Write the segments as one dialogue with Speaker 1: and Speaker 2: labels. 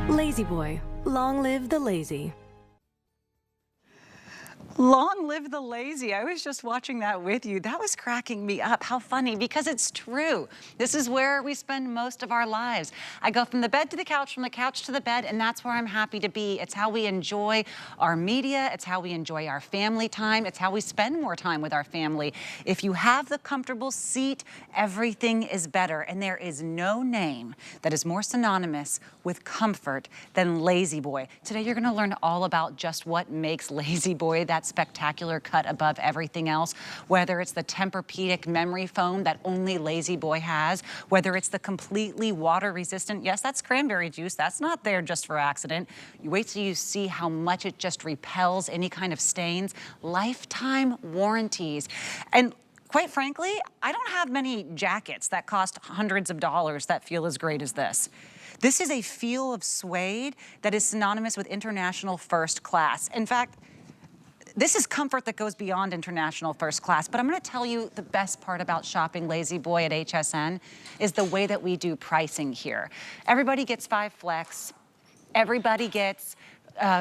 Speaker 1: Lazy Boy, long live the lazy.
Speaker 2: Long live the lazy. I was just watching that with you. That was cracking me up. How funny, because it's true. This is where we spend most of our lives. I go from the bed to the couch, from the couch to the bed, and that's where I'm happy to be. It's how we enjoy our media. It's how we enjoy our family time. It's how we spend more time with our family. If you have the comfortable seat, everything is better. And there is no name that is more synonymous with comfort than Lazy Boy. Today, you're gonna learn all about just what makes Lazy Boy that spectacular cut above everything else, whether it's the Tempur-Pedic memory foam that only Lazy Boy has, whether it's the completely water resistant, yes, that's cranberry juice, that's not there just for accident. You wait till you see how much it just repels any kind of stains. Lifetime warranties. And quite frankly, I don't have many jackets that cost hundreds of dollars that feel as great as this. This is a feel of suede that is synonymous with international first class. In fact, this is comfort that goes beyond international first class, but I'm gonna tell you the best part about shopping Lazy Boy at HSN is the way that we do pricing here. Everybody gets 5 flex, everybody gets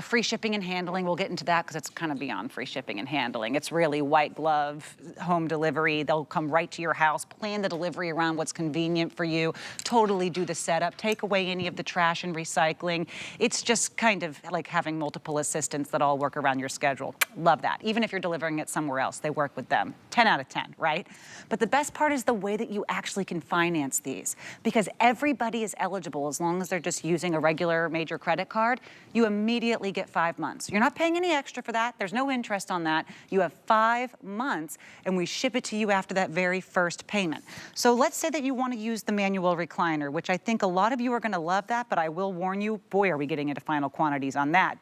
Speaker 2: free shipping and handling. We'll get into that because it's kind of beyond free shipping and handling. It's really white glove, home delivery. They'll come right to your house, plan the delivery around what's convenient for you, totally do the setup, take away any of the trash and recycling. It's just kind of like having multiple assistants that all work around your schedule. Love that. Even if you're delivering it somewhere else, they work with them. 10 out of 10, right? But the best part is the way that you actually can finance these, because everybody is eligible as long as they're just using a regular major credit card. You immediately get 5 months. You're not paying any extra for that. There's no interest on that. You have 5 months, and we ship it to you after that very first payment. So let's say that you want to use the manual recliner, which I think a lot of you are going to love that, but I will warn you, boy, are we getting into final quantities on that.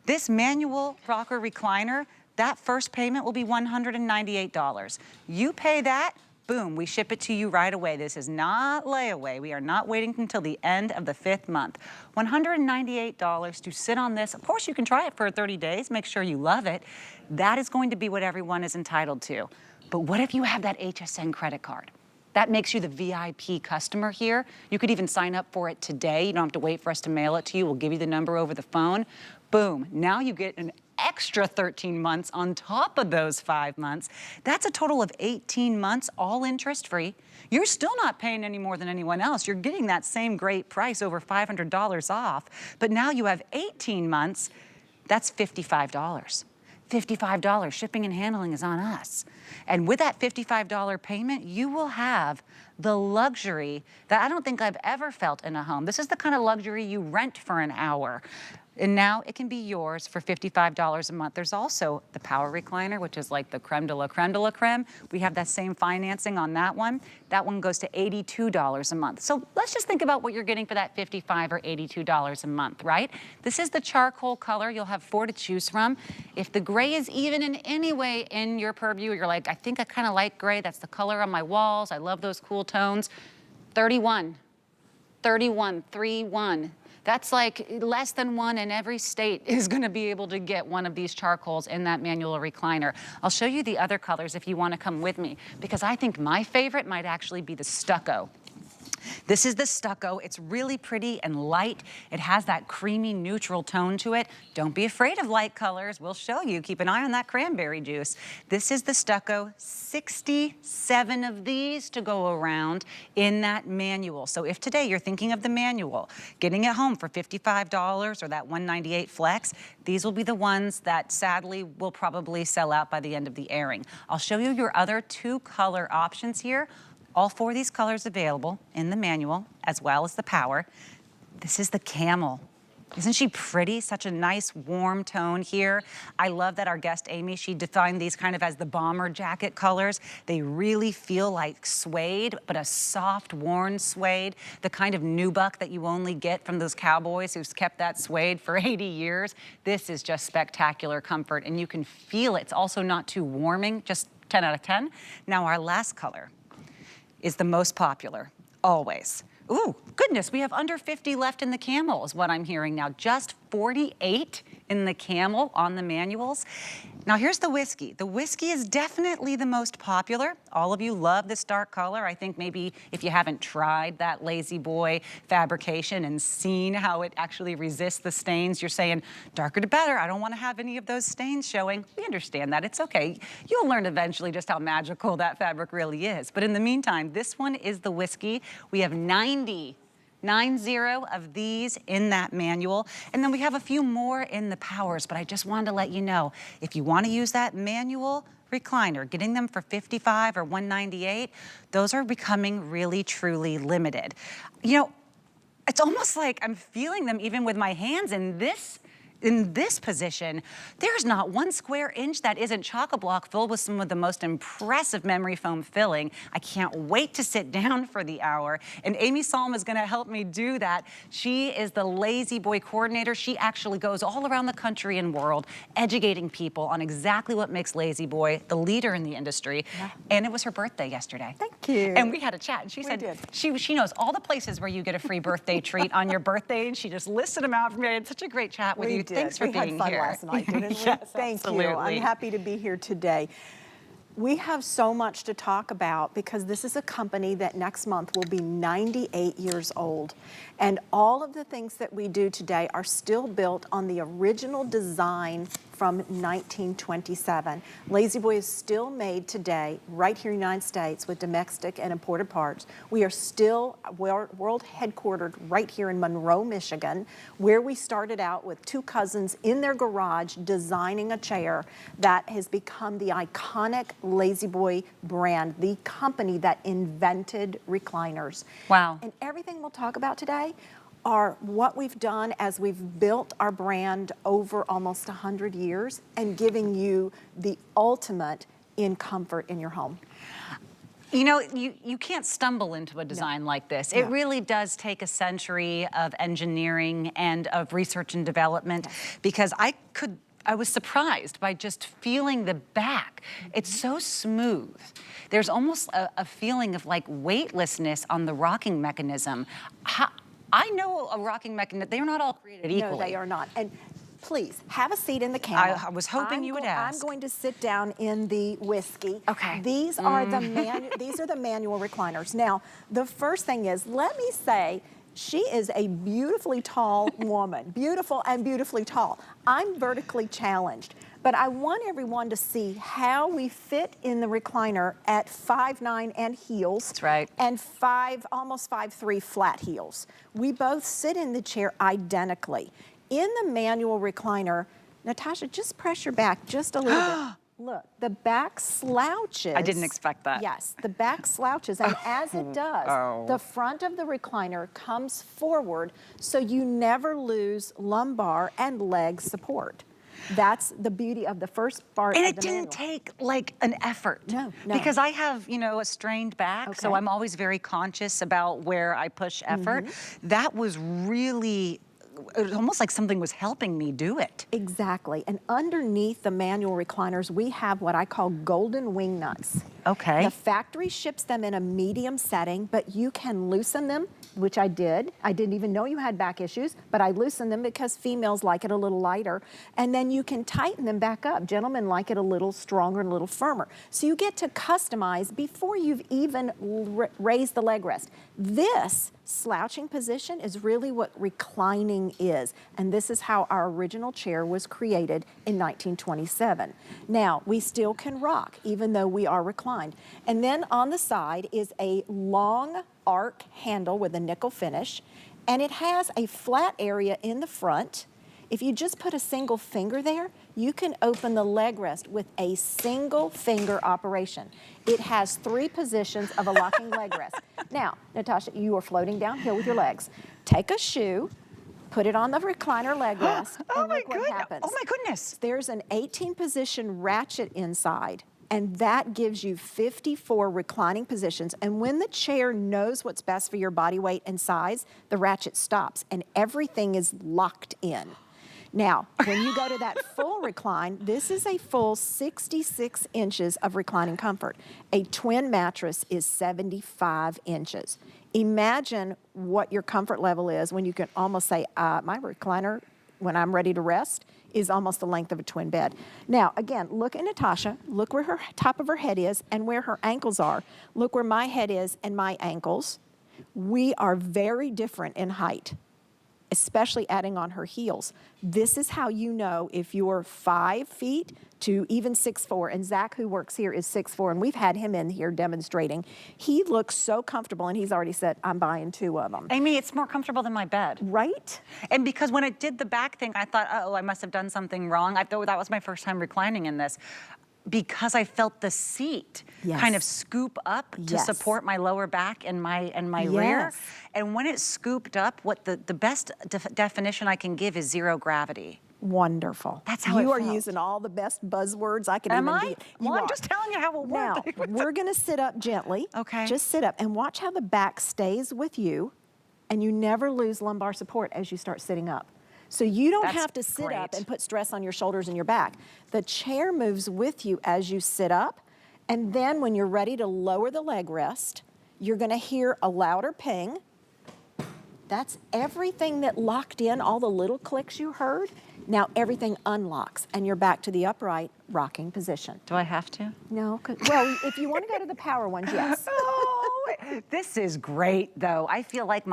Speaker 2: This manual rocker recliner, that first payment will be $198. You pay that, boom, we ship it to you right away. This is not layaway. We are not waiting until the end of the 5th month. $198 to sit on this. Of course, you can try it for 30 days, make sure you love it. That is going to be what everyone is entitled to. But what if you have that HSN credit card? That makes you the VIP customer here. You could even sign up for it today. You don't have to wait for us to mail it to you. We'll give you the number over the phone. Boom, now you get an extra 13 months on top of those 5 months. That's a total of 18 months, all interest-free. You're still not paying any more than anyone else. You're getting that same great price, over $500 off. But now you have 18 months, that's $55. $55, shipping and handling is on us. And with that $55 payment, you will have the luxury that I don't think I've ever felt in a home. This is the kind of luxury you rent for an hour. And now it can be yours for $55 a month. There's also the power recliner, which is like the creme de la creme de la creme. We have that same financing on that one. That one goes to $82 a month. So let's just think about what you're getting for that $55 or $82 a month, right? This is the charcoal color. You'll have 4 to choose from. If the gray is even in any way in your purview, you're like, I think I kind of like gray. That's the color on my walls. I love those cool tones. 31, 31. That's like less than 1 in every state is gonna be able to get one of these charcoals in that manual recliner. I'll show you the other colors if you wanna come with me, because I think my favorite might actually be the stucco. This is the stucco. It's really pretty and light. It has that creamy neutral tone to it. Don't be afraid of light colors. We'll show you. Keep an eye on that cranberry juice. This is the stucco. 67 of these to go around in that manual. So if today you're thinking of the manual, getting it home for $55 or that $198 flex, these will be the ones that sadly will probably sell out by the end of the airing. I'll show you your other 2 color options here. All 4 of these colors available in the manual, as well as the power. This is the camel. Isn't she pretty? Such a nice warm tone here. I love that our guest Amy, she defined these kind of as the bomber jacket colors. They really feel like suede, but a soft, worn suede, the kind of nubuck that you only get from those cowboys who's kept that suede for 80 years. This is just spectacular comfort, and you can feel it. It's also not too warming, just 10 out of 10. Now our last color is the most popular, always. Ooh, goodness, we have under 50 left in the camel is what I'm hearing now. Just 48 in the Camel on the manuals. Now here's the whiskey. The whiskey is definitely the most popular. All of you love this dark color. I think maybe if you haven't tried that Lazy Boy fabrication and seen how it actually resists the stains, you're saying, darker the better. I don't want to have any of those stains showing. We understand that. It's okay. You'll learn eventually just how magical that fabric really is. But in the meantime, this one is the whiskey. We have 90 of these in that manual. And then we have a few more in the powers, but I just wanted to let you know, if you want to use that manual recliner, getting them for $55 or $198, those are becoming really, truly limited. You know, it's almost like I'm feeling them even with my hands in this position. There's not 1 square inch that isn't chock-a-block filled with some of the most impressive memory foam filling. I can't wait to sit down for the hour. And Amy Salm is gonna help me do that. She is the Lazy Boy coordinator. She actually goes all around the country and world educating people on exactly what makes Lazy Boy the leader in the industry. Yeah. And it was her birthday yesterday.
Speaker 3: Thank you.
Speaker 2: And we had a chat and she said she knows all the places where you get a free birthday treat on your birthday, and she just listed them out for me. I had such a great chat with you. Thanks for being here.
Speaker 3: We had fun last night, didn't we?
Speaker 2: Yes,
Speaker 3: Thank
Speaker 2: absolutely.
Speaker 3: you. I'm happy to be here today. We have so much to talk about because this is a company that next month will be 98 years old. And all of the things that we do today are still built on the original design from 1927. Lazy Boy is still made today right here in the United States with domestic and imported parts. We are still world headquartered right here in Monroe, Michigan, where we started out with 2 cousins in their garage designing a chair that has become the iconic Lazy Boy brand, the company that invented recliners.
Speaker 2: Wow.
Speaker 3: And everything we'll talk about today are what we've done as we've built our brand over almost 100 years and giving you the ultimate in comfort in your home.
Speaker 2: You know, you can't stumble into a design like this. It really does take a century of engineering and of research and development, because I was surprised by just feeling the back. It's so smooth. There's almost a feeling of like weightlessness on the rocking mechanism. I know a rocking mechanism, they're not all created equally.
Speaker 3: No, they are not. And please, have a seat in the Camel.
Speaker 2: I was hoping you would ask.
Speaker 3: I'm going to sit down in the whiskey.
Speaker 2: Okay.
Speaker 3: These are the manual recliners. Now, the first thing is, let me say, she is a beautifully tall woman, beautiful and beautifully tall. I'm vertically challenged, but I want everyone to see how we fit in the recliner at 5'9" and heels.
Speaker 2: That's right.
Speaker 3: And almost 5'3" flat heels. We both sit in the chair identically. In the manual recliner, Natasha, just press your back just a little bit. Look, the back slouches.
Speaker 2: I didn't expect that.
Speaker 3: Yes, the back slouches, and as it does, the front of the recliner comes forward so you never lose lumbar and leg support. That's the beauty of the first part of the manual.
Speaker 2: And it didn't take like an effort.
Speaker 3: No.
Speaker 2: Because I have, you know, a strained back, so I'm always very conscious about where I push effort. That was really, it was almost like something was helping me do it.
Speaker 3: Exactly. And underneath the manual recliners, we have what I call golden wing nuts.
Speaker 2: Okay.
Speaker 3: The factory ships them in a medium setting, but you can loosen them, which I did. I didn't even know you had back issues, but I loosened them because females like it a little lighter. And then you can tighten them back up. Gentlemen like it a little stronger and a little firmer. So you get to customize before you've even raised the leg rest. This slouching position is really what reclining is. And this is how our original chair was created in 1927. Now, we still can rock, even though we are reclined. And then on the side is a long arc handle with a nickel finish, and it has a flat area in the front. If you just put a single finger there, you can open the leg rest with a single finger operation. It has 3 positions of a locking leg rest. Now, Natasha, you are floating downhill with your legs. Take a shoe, put it on the recliner leg rest, and look what happens.
Speaker 2: Oh my goodness.
Speaker 3: There's an 18-position ratchet inside, and that gives you 54 reclining positions. And when the chair knows what's best for your body weight and size, the ratchet stops and everything is locked in. Now, when you go to that full recline, this is a full 66 inches of reclining comfort. A twin mattress is 75 inches. Imagine what your comfort level is when you can almost say, my recliner when I'm ready to rest, is almost the length of a twin bed. Now, again, look at Natasha. Look where her top of her head is and where her ankles are. Look where my head is and my ankles. We are very different in height, especially adding on her heels. This is how you know if you're 5 feet to even 6'4", and Zach, who works here, is 6'4", and we've had him in here demonstrating. He looks so comfortable, and he's already said, I'm buying 2 of them.
Speaker 2: Amy, it's more comfortable than my bed.
Speaker 3: Right?
Speaker 2: And because when it did the back thing, I thought, oh, I must have done something wrong. I thought that was my first time reclining in this. Because I felt the seat kind of scoop up to support my lower back and my rear. And when it scooped up, what the best definition I can give is zero gravity.
Speaker 3: Wonderful.
Speaker 2: That's how
Speaker 3: you
Speaker 2: it
Speaker 3: are
Speaker 2: felt.
Speaker 3: using all the best buzzwords I could
Speaker 2: Am
Speaker 3: even
Speaker 2: I?
Speaker 3: be.
Speaker 2: Well, I'm just telling you how it
Speaker 3: Now,
Speaker 2: works.
Speaker 3: we're going to sit up gently.
Speaker 2: Okay.
Speaker 3: Just sit up and watch how the back stays with you, and you never lose lumbar support as you start sitting up. So you don't have to sit up and put stress on your shoulders and your back. The chair moves with you as you sit up, and then when you're ready to lower the leg rest, you're going to hear a louder ping. That's everything that locked in, all the little clicks you heard. Now everything unlocks, and you're back to the upright rocking position.
Speaker 2: Do I have to?
Speaker 3: No, well, if you want to go to the power ones, yes.
Speaker 2: Oh, this is great, though. I feel like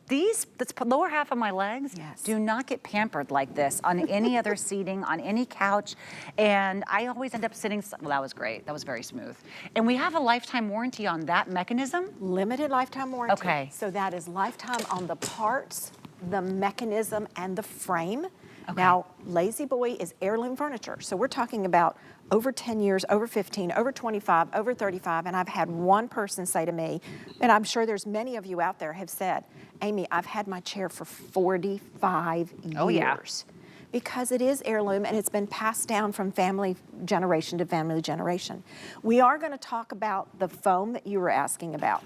Speaker 2: this lower half of my legs do not get pampered like this on any other seating, on any couch. And I always end up sitting, well, that was great. That was very smooth. And we have a lifetime warranty on that mechanism?
Speaker 3: Limited lifetime warranty.
Speaker 2: Okay.
Speaker 3: So that is lifetime on the parts, the mechanism, and the frame.
Speaker 2: Okay.
Speaker 3: Now, Lazy Boy is heirloom furniture. So we're talking about over 10 years, over 15, over 25, over 35, and I've had one person say to me, and I'm sure there's many of you out there have said, Amy, I've had my chair for 45 years.
Speaker 2: Oh, yeah.
Speaker 3: Because it is heirloom and it's been passed down from family generation to family generation. We are going to talk about the foam that you were asking about.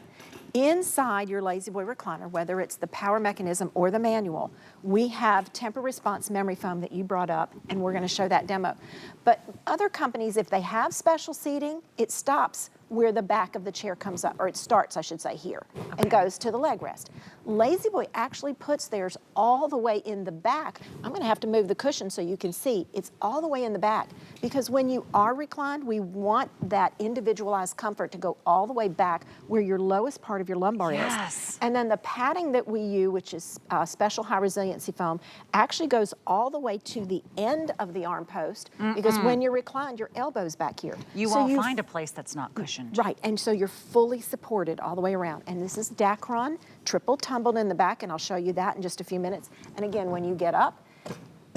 Speaker 3: Inside your Lazy Boy recliner, whether it's the power mechanism or the manual, we have temper response memory foam that you brought up, and we're going to show that demo. But other companies, if they have special seating, it stops where the back of the chair comes up, or it starts, I should say, here, and goes to the leg rest. Lazy Boy actually puts theirs all the way in the back. I'm going to have to move the cushion so you can see. It's all the way in the back, because when you are reclined, we want that individualized comfort to go all the way back where your lowest part of your lumbar is. And then the padding that we use, which is special high resiliency foam, actually goes all the way to the end of the arm post, because when you're reclined, your elbow's back here.
Speaker 2: You won't find a place that's not cushioned.
Speaker 3: Right, and so you're fully supported all the way around. And this is Dacron, triple tumbled in the back, and I'll show you that in just a few minutes. And again, when you get up,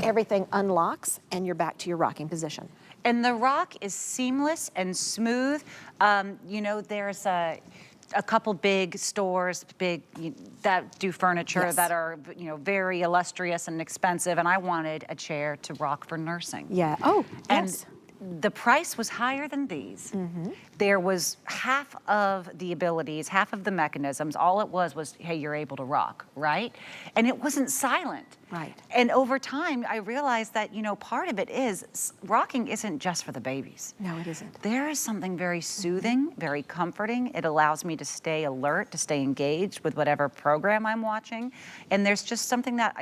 Speaker 3: everything unlocks and you're back to your rocking position.
Speaker 2: And the rock is seamless and smooth. You know, there's a couple big stores, that do furniture that are, very illustrious and expensive, and I wanted a chair to rock for nursing.
Speaker 3: Yeah, oh,
Speaker 2: and the price was higher than these. There was half of the abilities, half of the mechanisms. All it was, hey, you're able to rock, right? And it wasn't silent.
Speaker 3: Right.
Speaker 2: And over time, I realized that, part of it is rocking isn't just for the babies.
Speaker 3: No, it isn't.
Speaker 2: There is something very soothing, very comforting. It allows me to stay alert, to stay engaged with whatever program I'm watching. And there's just something that,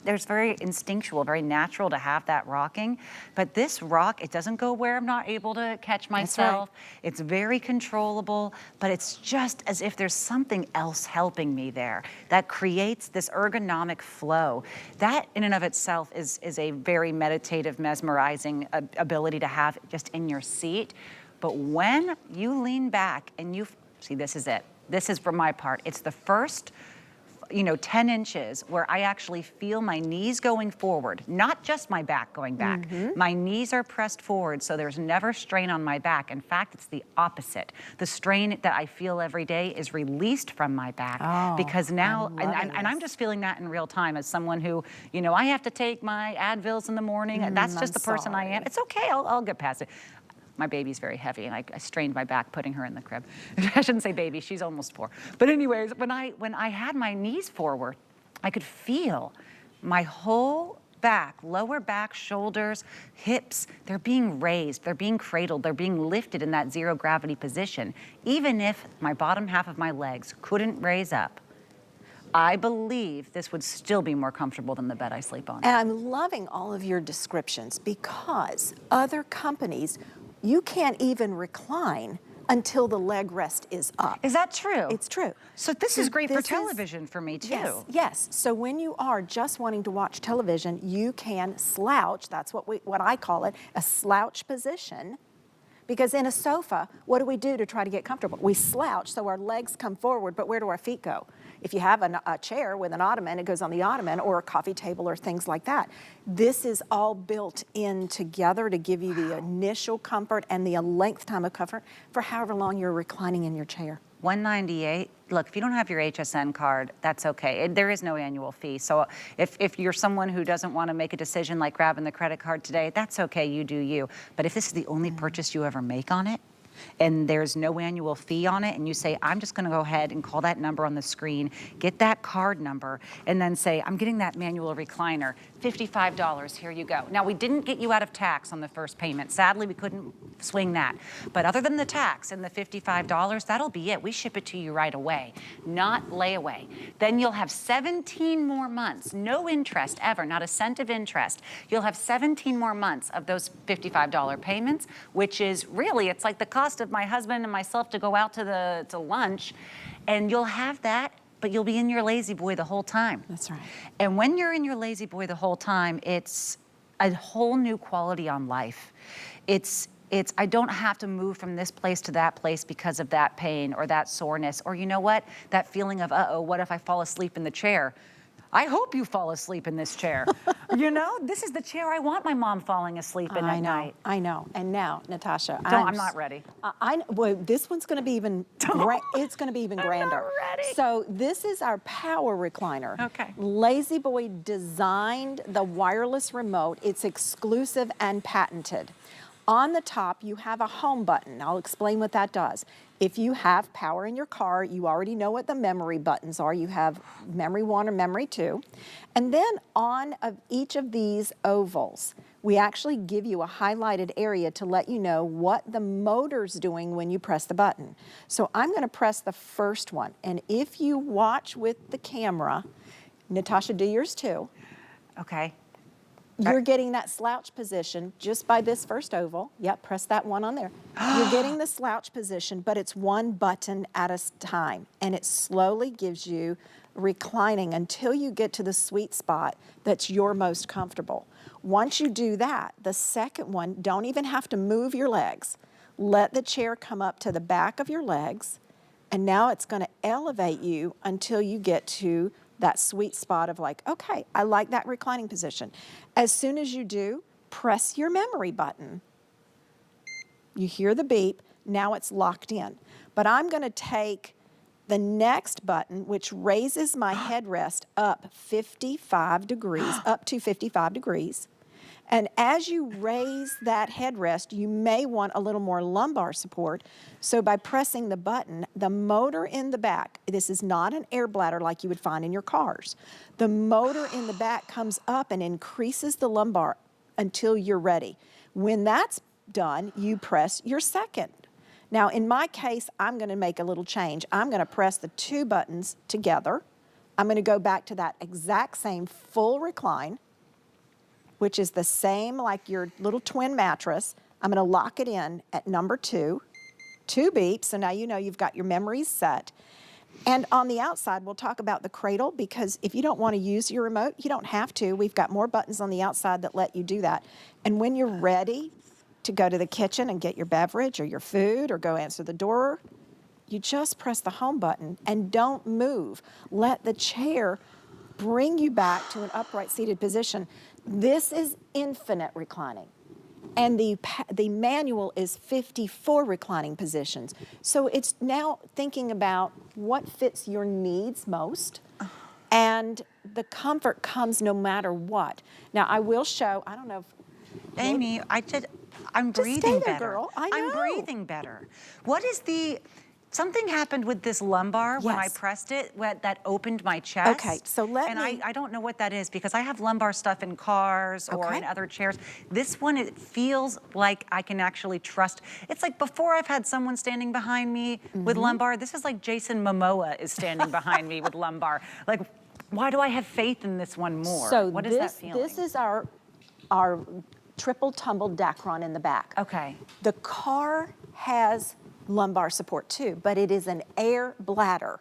Speaker 2: there's very instinctual, very natural to have that rocking. But this rock, it doesn't go where I'm not able to catch myself. It's very controllable, but it's just as if there's something else helping me there that creates this ergonomic flow. That in and of itself is a very meditative, mesmerizing ability to have just in your seat. But when you lean back and see, this is it. This is for my part. It's the first 10 inches where I actually feel my knees going forward, not just my back going back. My knees are pressed forward, so there's never strain on my back. In fact, it's the opposite. The strain that I feel every day is released from my back because now, and I'm just feeling that in real time as someone who, I have to take my Advils in the morning. That's just the person I am. It's okay, I'll get past it. My baby's very heavy, and I strained my back putting her in the crib. I shouldn't say baby, she's almost 4. But anyways, when I had my knees forward, I could feel my whole back, lower back, shoulders, hips, they're being raised, they're being cradled, they're being lifted in that zero gravity position. Even if my bottom half of my legs couldn't raise up, I believe this would still be more comfortable than the bed I sleep on.
Speaker 3: And I'm loving all of your descriptions because other companies, you can't even recline until the leg rest is up.
Speaker 2: Is that true?
Speaker 3: It's true.
Speaker 2: So this is great for television for me too.
Speaker 3: Yes, yes. So when you are just wanting to watch television, you can slouch. That's what I call it, a slouch position. Because in a sofa, what do we do to try to get comfortable? We slouch so our legs come forward, but where do our feet go? If you have a chair with an ottoman, it goes on the ottoman, or a coffee table or things like that. This is all built in together to give you the initial comfort and the length time of comfort for however long you're reclining in your chair.
Speaker 2: $198. Look, if you don't have your HSN card, that's okay. There is no annual fee. So if you're someone who doesn't want to make a decision like grabbing the credit card today, that's okay, you do you. But if this is the only purchase you ever make on it, and there's no annual fee on it, and you say, I'm just going to go ahead and call that number on the screen, get that card number, and then say, I'm getting that manual recliner, $55, here you go. Now, we didn't get you out of tax on the first payment. Sadly, we couldn't swing that. But other than the tax and the $55, that'll be it. We ship it to you right away, not layaway. Then you'll have 17 more months, no interest ever, not a cent of interest. You'll have 17 more months of those $55 payments, which is really, it's like the cost of my husband and myself to go out to lunch, and you'll have that, but you'll be in your lazy boy the whole time.
Speaker 3: That's right.
Speaker 2: And when you're in your lazy boy the whole time, it's a whole new quality on life. I don't have to move from this place to that place because of that pain or that soreness, or you know what, that feeling of, uh-oh, what if I fall asleep in the chair? I hope you fall asleep in this chair. You know, this is the chair I want my mom falling asleep in at night.
Speaker 3: I know. And now, Natasha,
Speaker 2: I'm not ready.
Speaker 3: Well, this one's going to be even. It's going to be even grander.
Speaker 2: I'm not ready.
Speaker 3: So this is our power recliner.
Speaker 2: Okay.
Speaker 3: Lazy Boy designed the wireless remote. It's exclusive and patented. On the top, you have a home button. I'll explain what that does. If you have power in your car, you already know what the memory buttons are. You have memory 1 or memory 2. And then on each of these ovals, we actually give you a highlighted area to let you know what the motor's doing when you press the button. So I'm going to press the first one. And if you watch with the camera, Natasha, do yours too.
Speaker 2: Okay.
Speaker 3: You're getting that slouch position just by this first oval. Yep, press that one on there. You're getting the slouch position, but it's one button at a time. And it slowly gives you reclining until you get to the sweet spot that's your most comfortable. Once you do that, the second one, don't even have to move your legs. Let the chair come up to the back of your legs, and now it's going to elevate you until you get to that sweet spot of like, okay, I like that reclining position. As soon as you do, press your memory button. You hear the beep, now it's locked in. But I'm going to take the next button, which raises my headrest up 55 degrees, up to 55 degrees. And as you raise that headrest, you may want a little more lumbar support. So by pressing the button, the motor in the back, this is not an air bladder like you would find in your cars. The motor in the back comes up and increases the lumbar until you're ready. When that's done, you press your second. Now, in my case, I'm going to make a little change. I'm going to press the 2 buttons together. I'm going to go back to that exact same full recline, which is the same like your little twin mattress. I'm going to lock it in at number 2. 2 beeps, so now you know you've got your memories set. And on the outside, we'll talk about the cradle, because if you don't want to use your remote, you don't have to. We've got more buttons on the outside that let you do that. And when you're ready to go to the kitchen and get your beverage or your food or go answer the door, you just press the home button and don't move. Let the chair bring you back to an upright seated position. This is infinite reclining. And the manual is 54 reclining positions. So it's now thinking about what fits your needs most. And the comfort comes no matter what. Now, I will show, I don't know if...
Speaker 2: Amy, I'm
Speaker 3: Just
Speaker 2: breathing
Speaker 3: stay there,
Speaker 2: better.
Speaker 3: girl. I
Speaker 2: I'm
Speaker 3: know.
Speaker 2: breathing better. What is the... Something happened with this lumbar when I
Speaker 3: Yes.
Speaker 2: pressed it that opened my chest.
Speaker 3: Okay, so let me-
Speaker 2: I don't know what that is because I have lumbar stuff in cars or
Speaker 3: Okay.
Speaker 2: in other chairs. This one, it feels like I can actually trust. It's like before I've had someone standing behind me with lumbar. This is like Jason Momoa is standing behind me with lumbar. Like, why do I have faith in this one more?
Speaker 3: So
Speaker 2: What is that feeling?
Speaker 3: this is our triple tumbled Dacron in the back.
Speaker 2: Okay.
Speaker 3: The car has lumbar support too, but it is an air bladder.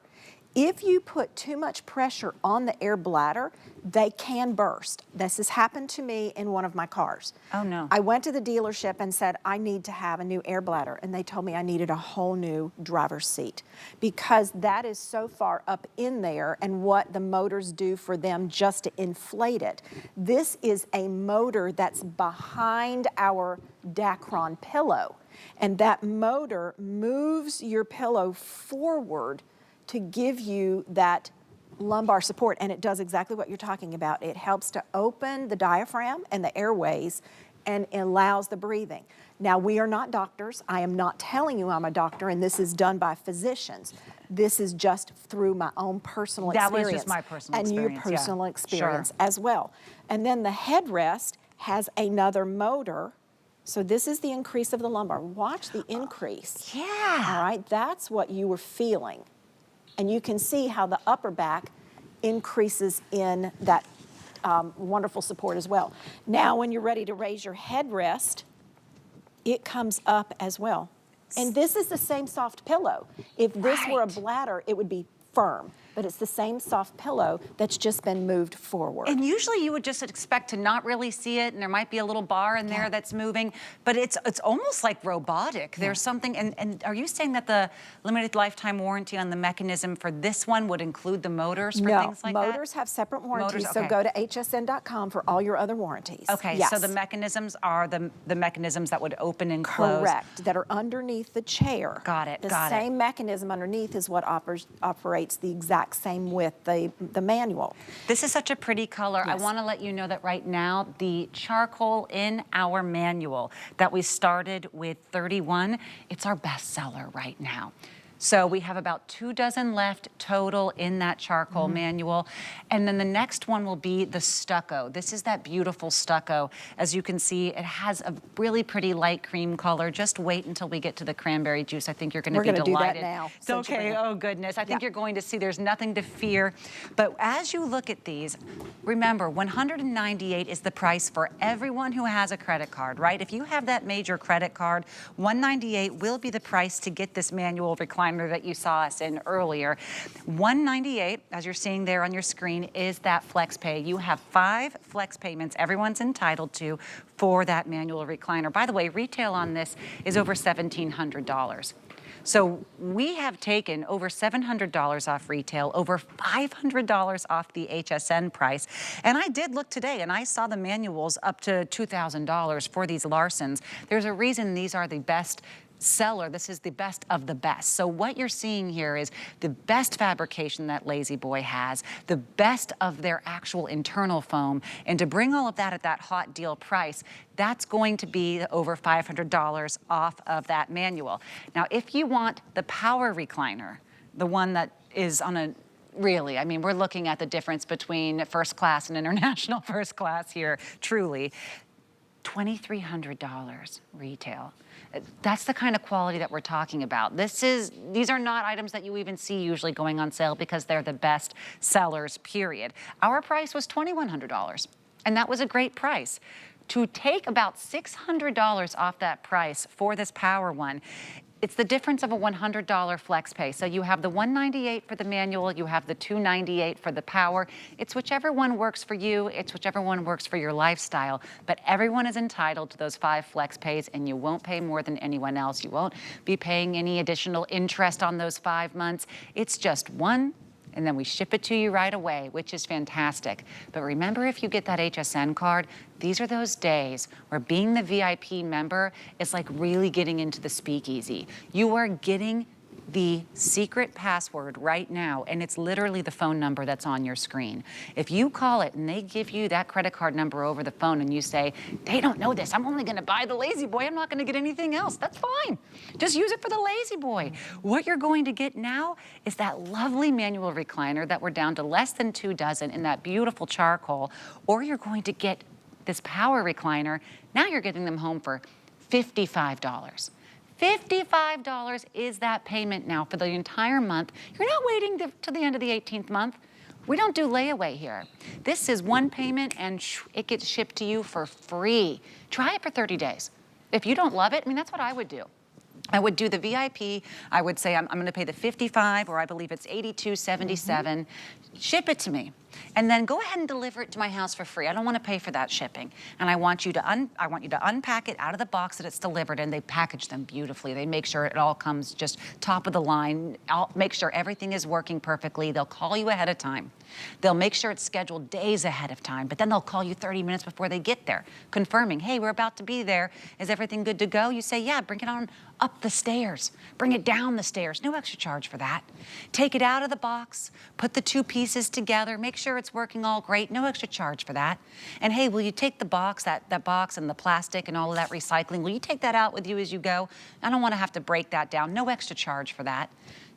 Speaker 3: If you put too much pressure on the air bladder, they can burst. This has happened to me in one of my cars.
Speaker 2: Oh, no.
Speaker 3: I went to the dealership and said, I need to have a new air bladder. And they told me I needed a whole new driver's seat because that is so far up in there and what the motors do for them just to inflate it. This is a motor that's behind our Dacron pillow. And that motor moves your pillow forward to give you that lumbar support, and it does exactly what you're talking about. It helps to open the diaphragm and the airways and allows the breathing. Now, we are not doctors. I am not telling you I'm a doctor, and this is done by physicians. This is just through my own personal experience.
Speaker 2: That was just my personal
Speaker 3: and
Speaker 2: experience,
Speaker 3: your personal
Speaker 2: yeah.
Speaker 3: experience
Speaker 2: Sure.
Speaker 3: as well. And then the headrest has another motor. So this is the increase of the lumbar. Watch the increase.
Speaker 2: Yeah.
Speaker 3: All right, that's what you were feeling. And you can see how the upper back increases in that wonderful support as well. Now, when you're ready to raise your headrest, it comes up as well. And this is the same soft pillow. If this were a
Speaker 2: Right.
Speaker 3: bladder, it would be firm, but it's the same soft pillow that's just been moved forward.
Speaker 2: And usually you would just expect to not really see it, and there might be a little bar in there that's moving, but it's almost like robotic. There's something, and are you saying that the limited lifetime warranty on the mechanism for this one would include the motors for things like that?
Speaker 3: Motors have separate warranties,
Speaker 2: Motors,
Speaker 3: so
Speaker 2: okay.
Speaker 3: go to hsn.com for all your other warranties.
Speaker 2: Okay,
Speaker 3: Yes.
Speaker 2: so the mechanisms are the mechanisms that would open and close.
Speaker 3: Correct, that are underneath the chair.
Speaker 2: Got it,
Speaker 3: The
Speaker 2: got it.
Speaker 3: same mechanism underneath is what operates the exact same with the manual.
Speaker 2: This is such a pretty color. I
Speaker 3: Yes.
Speaker 2: want to let you know that right now, the charcoal in our manual that we started with 31, it's our best seller right now. So we have about 2 dozen left total in that charcoal manual. And then the next one will be the stucco. This is that beautiful stucco. As you can see, it has a really pretty light cream color. Just wait until we get to the cranberry juice. I think you're going to be
Speaker 3: We're gonna do that
Speaker 2: delighted.
Speaker 3: now,
Speaker 2: It's
Speaker 3: since you bring
Speaker 2: okay.
Speaker 3: it.
Speaker 2: Oh, goodness. I think
Speaker 3: Yeah.
Speaker 2: you're going to see there's nothing to fear. But as you look at these, remember, $198 is the price for everyone who has a credit card, right? If you have that major credit card, $198 will be the price to get this manual recliner that you saw us in earlier. $198, as you're seeing there on your screen, is that flex pay. You have 5 flex payments everyone's entitled to for that manual recliner. By the way, retail on this is over $1,700. So we have taken over $700 off retail, over $500 off the HSN price. And I did look today and I saw the manuals up to $2,000 for these Larsons. There's a reason these are the best seller. This is the best of the best. So what you're seeing here is the best fabrication that Lazy Boy has, the best of their actual internal foam, and to bring all of that at that hot deal price, that's going to be over $500 off of that manual. Now, if you want the power recliner, the one that is on a really, I mean, we're looking at the difference between first class and international first class here, truly. $2,300 retail. That's the kind of quality that we're talking about. These are not items that you even see usually going on sale because they're the best sellers, period. Our price was $2,100, and that was a great price. To take about $600 off that price for this power one, it's the difference of a $100 flex pay. So you have the $198 for the manual, you have the $298 for the power. It's whichever one works for you, it's whichever one works for your lifestyle. But everyone is entitled to those 5 flex pays, and you won't pay more than anyone else. You won't be paying any additional interest on those 5 months. It's just one, and then we ship it to you right away, which is fantastic. But remember, if you get that HSN card, these are those days where being the VIP member is like really getting into the speakeasy. You are getting the secret password right now, and it's literally the phone number that's on your screen. If you call it and they give you that credit card number over the phone and you say, they don't know this, I'm only gonna buy the Lazy Boy, I'm not gonna get anything else, that's fine. Just use it for the Lazy Boy. What you're going to get now is that lovely manual recliner that we're down to less than 2 dozen in that beautiful charcoal, or you're going to get this power recliner. Now you're getting them home for $55. $55 is that payment now for the entire month. You're not waiting to the end of the 18th month. We don't do layaway here. This is one payment and it gets shipped to you for free. Try it for 30 days. If you don't love it, I mean, that's what I would do. I would do the VIP. I would say I'm going to pay the 55, or I believe it's 82.77. Ship it to me, and then go ahead and deliver it to my house for free. I don't want to pay for that shipping, and I want you to unpack it out of the box that it's delivered in. They package them beautifully. They make sure it all comes just top of the line. I'll make sure everything is working perfectly. They'll call you ahead of time. They'll make sure it's scheduled days ahead of time, but then they'll call you 30 minutes before they get there, confirming, hey, we're about to be there. Is everything good to go? You say, yeah, bring it on up the stairs. Bring it down the stairs. No extra charge for that. Take it out of the box, put the 2 pieces together, make sure it's working all great. No extra charge for that. And hey, will you take the box, that box and the plastic and all of that recycling, will you take that out with you as you go? I don't want to have to break that down. No extra charge for that.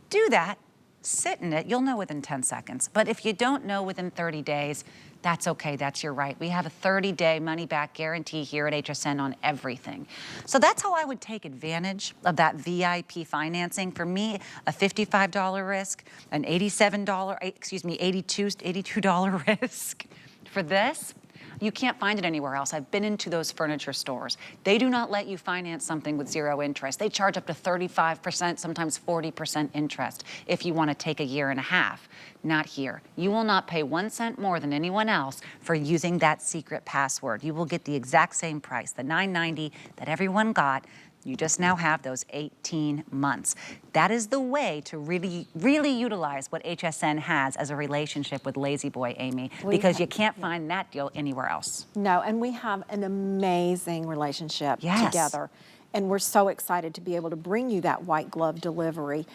Speaker 2: Do that. Sit in it, you'll know within 10 seconds. But if you don't know within 30 days, that's okay, that's your right. We have a 30-day money-back guarantee here at HSN on everything. So that's how I would take advantage of that VIP financing. For me, a $55 risk, an $82 risk. For this, you can't find it anywhere else. I've been into those furniture stores. They do not let you finance something with 0 interest. They charge up to 35%, sometimes 40% interest if you want to take a year and a half. Not here. You will not pay 1 cent more than anyone else for using that secret password. You will get the exact same price, the $9.90 that everyone got. You just now have those 18 months. That is the way to really, really utilize what HSN has as a relationship with Lazy Boy, Amy, because you can't find that deal anywhere else.
Speaker 3: No, and we have an amazing relationship together. And we're so excited to be able to bring you that white glove delivery.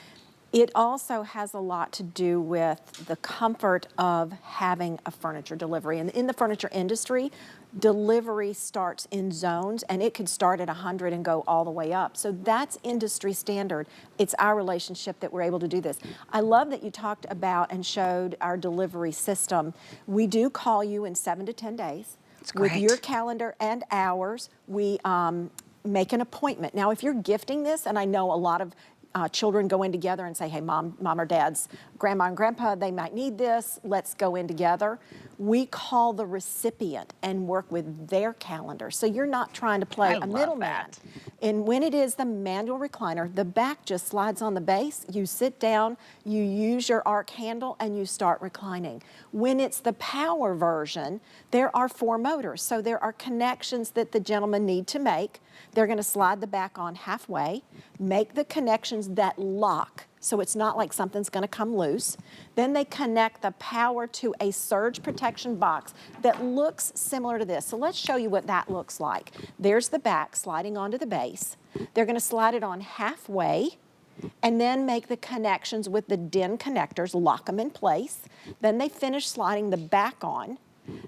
Speaker 3: It also has a lot to do with the comfort of having a furniture delivery. And in the furniture industry, delivery starts in zones, and it could start at 100 and go all the way up. So that's industry standard. It's our relationship that we're able to do this. I love that you talked about and showed our delivery system. We do call you in 7 to 10 days.
Speaker 2: It's great.
Speaker 3: With your calendar and ours, we make an appointment. Now, if you're gifting this, and I know a lot of children go in together and say, hey, mom or dad's, grandma and grandpa, they might need this, let's go in together. We call the recipient and work with their calendar. So you're not trying to play a middleman. And when it is the manual recliner, the back just slides on the base, you sit down, you use your arc handle, and you start reclining. When it's the power version, there are 4 motors. So there are connections that the gentlemen need to make. They're gonna slide the back on halfway, make the connections that lock, so it's not like something's gonna come loose. Then they connect the power to a surge protection box that looks similar to this. So let's show you what that looks like. There's the back sliding onto the base. They're gonna slide it on halfway and then make the connections with the DIN connectors, lock them in place. Then they finish sliding the back on.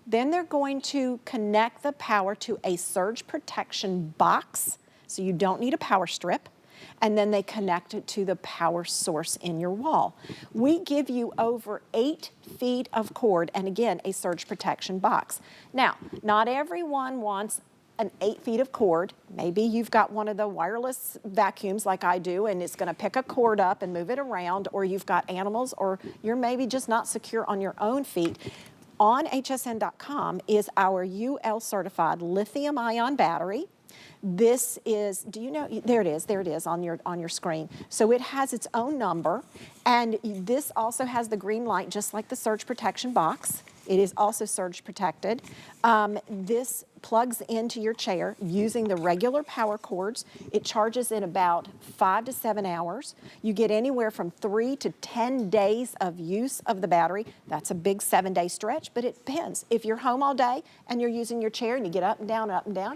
Speaker 3: Then they're going to connect the power to a surge protection box, so you don't need a power strip, and then they connect it to the power source in your wall. We give you over 8 feet of cord, and again, a surge protection box. Now, not everyone wants an 8 feet of cord. Maybe you've got one of the wireless vacuums like I do, and it's gonna pick a cord up and move it around, or you've got animals, or you're maybe just not secure on your own feet. On hsn.com is our UL certified lithium ion battery. This is, do you know, there it is on your screen. So it has its own number, and this also has the green light just like the surge protection box. It is also surge protected. This plugs into your chair using the regular power cords. It charges in about 5 to 7 hours. You get anywhere from 3 to 10 days of use of the battery. That's a big 7-day stretch, but it depends. If you're home all day and you're using your chair and you get up and down,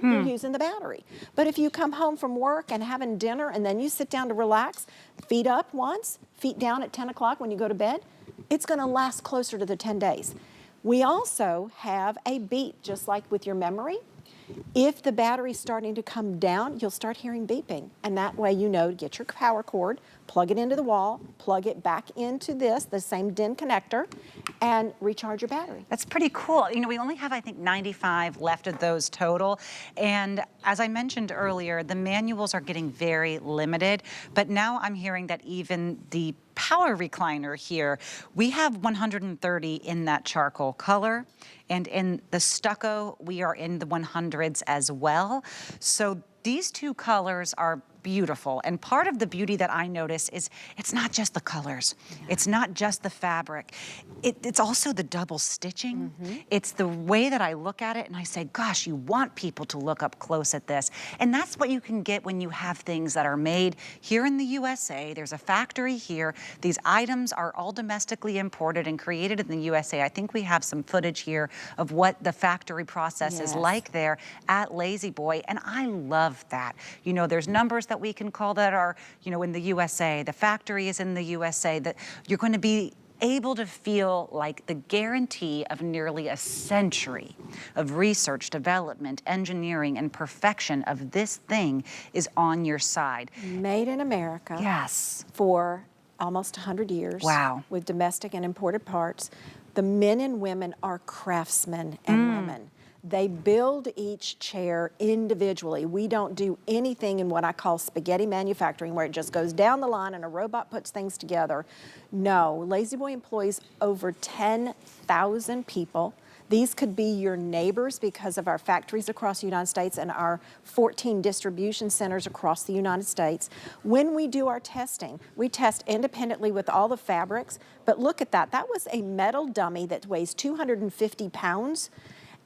Speaker 3: you're using the battery. But if you come home from work and having dinner and then you sit down to relax, feet up once, feet down at 10 o'clock when you go to bed, it's going to last closer to the 10 days. We also have a beep, just like with your memory. If the battery's starting to come down, you'll start hearing beeping. And that way you know to get your power cord, plug it into the wall, plug it back into the same DIN connector, and recharge your battery.
Speaker 2: That's pretty cool. You know, we only have, I think, 95 left of those total. And as I mentioned earlier, the manuals are getting very limited. But now I'm hearing that even the power recliner here, we have 130 in that charcoal color. And in the stucco, we are in the 100s as well. So these two colors are beautiful. And part of the beauty that I notice is it's not just the colors. Yeah. It's not just the fabric. It's also the double stitching. It's the way that I look at it and I say, gosh, you want people to look up close at this. And that's what you can get when you have things that are made here in the USA. There's a factory here. These items are all domestically imported and created in the USA. I think we have some footage here of what the factory process is like there at Lazy Boy. And I love that. You know, there's numbers that we can call that are, you know, in the USA. The factory is in the USA. That you're going to be able to feel like the guarantee of nearly a century of research, development, engineering, and perfection of this thing is on your side.
Speaker 3: Made in America.
Speaker 2: Yes.
Speaker 3: For almost 100 years.
Speaker 2: Wow.
Speaker 3: With domestic and imported parts. The men and women are craftsmen and women. They build each chair individually. We don't do anything in what I call spaghetti manufacturing, where it just goes down the line and a robot puts things together. No, Lazy Boy employs over 10,000 people. These could be your neighbors because of our factories across the United States and our 14 distribution centers across the United States. When we do our testing, we test independently with all the fabrics, but look at that. That was a metal dummy that weighs 250 pounds.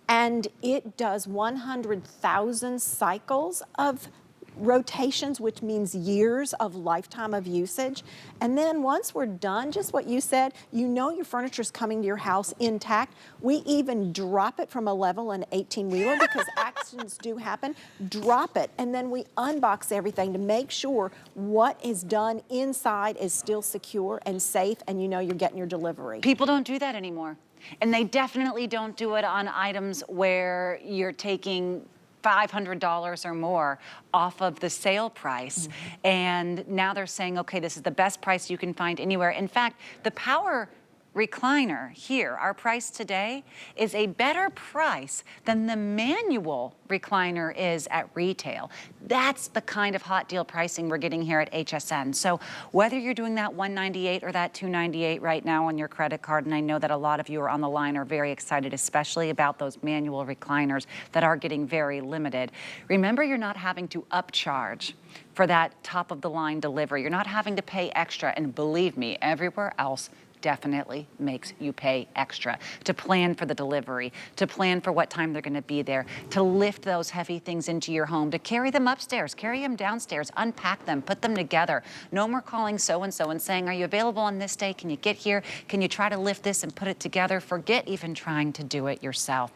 Speaker 3: And it does 100,000 cycles of rotations, which means years of lifetime of usage. And then once we're done, just what you said, you know your furniture's coming to your house intact. We even drop it from a level in 18-wheeler because accidents do happen. Drop it, and then we unbox everything to make sure what is done inside is still secure and safe, and you know you're getting your delivery.
Speaker 2: People don't do that anymore. And they definitely don't do it on items where you're taking $500 or more off of the sale price. And now they're saying, okay, this is the best price you can find anywhere. In fact, the power recliner here, our price today, is a better price than the manual recliner is at retail. That's the kind of hot deal pricing we're getting here at HSN. So whether you're doing that $198 or that $298 right now on your credit card, and I know that a lot of you are on the line are very excited, especially about those manual recliners that are getting very limited. Remember, you're not having to upcharge for that top of the line delivery. You're not having to pay extra, and believe me, everywhere else definitely makes you pay extra to plan for the delivery, to plan for what time they're going to be there, to lift those heavy things into your home, to carry them upstairs, carry them downstairs, unpack them, put them together. No more calling so-and-so and saying, are you available on this day? Can you get here? Can you try to lift this and put it together? Forget even trying to do it yourself.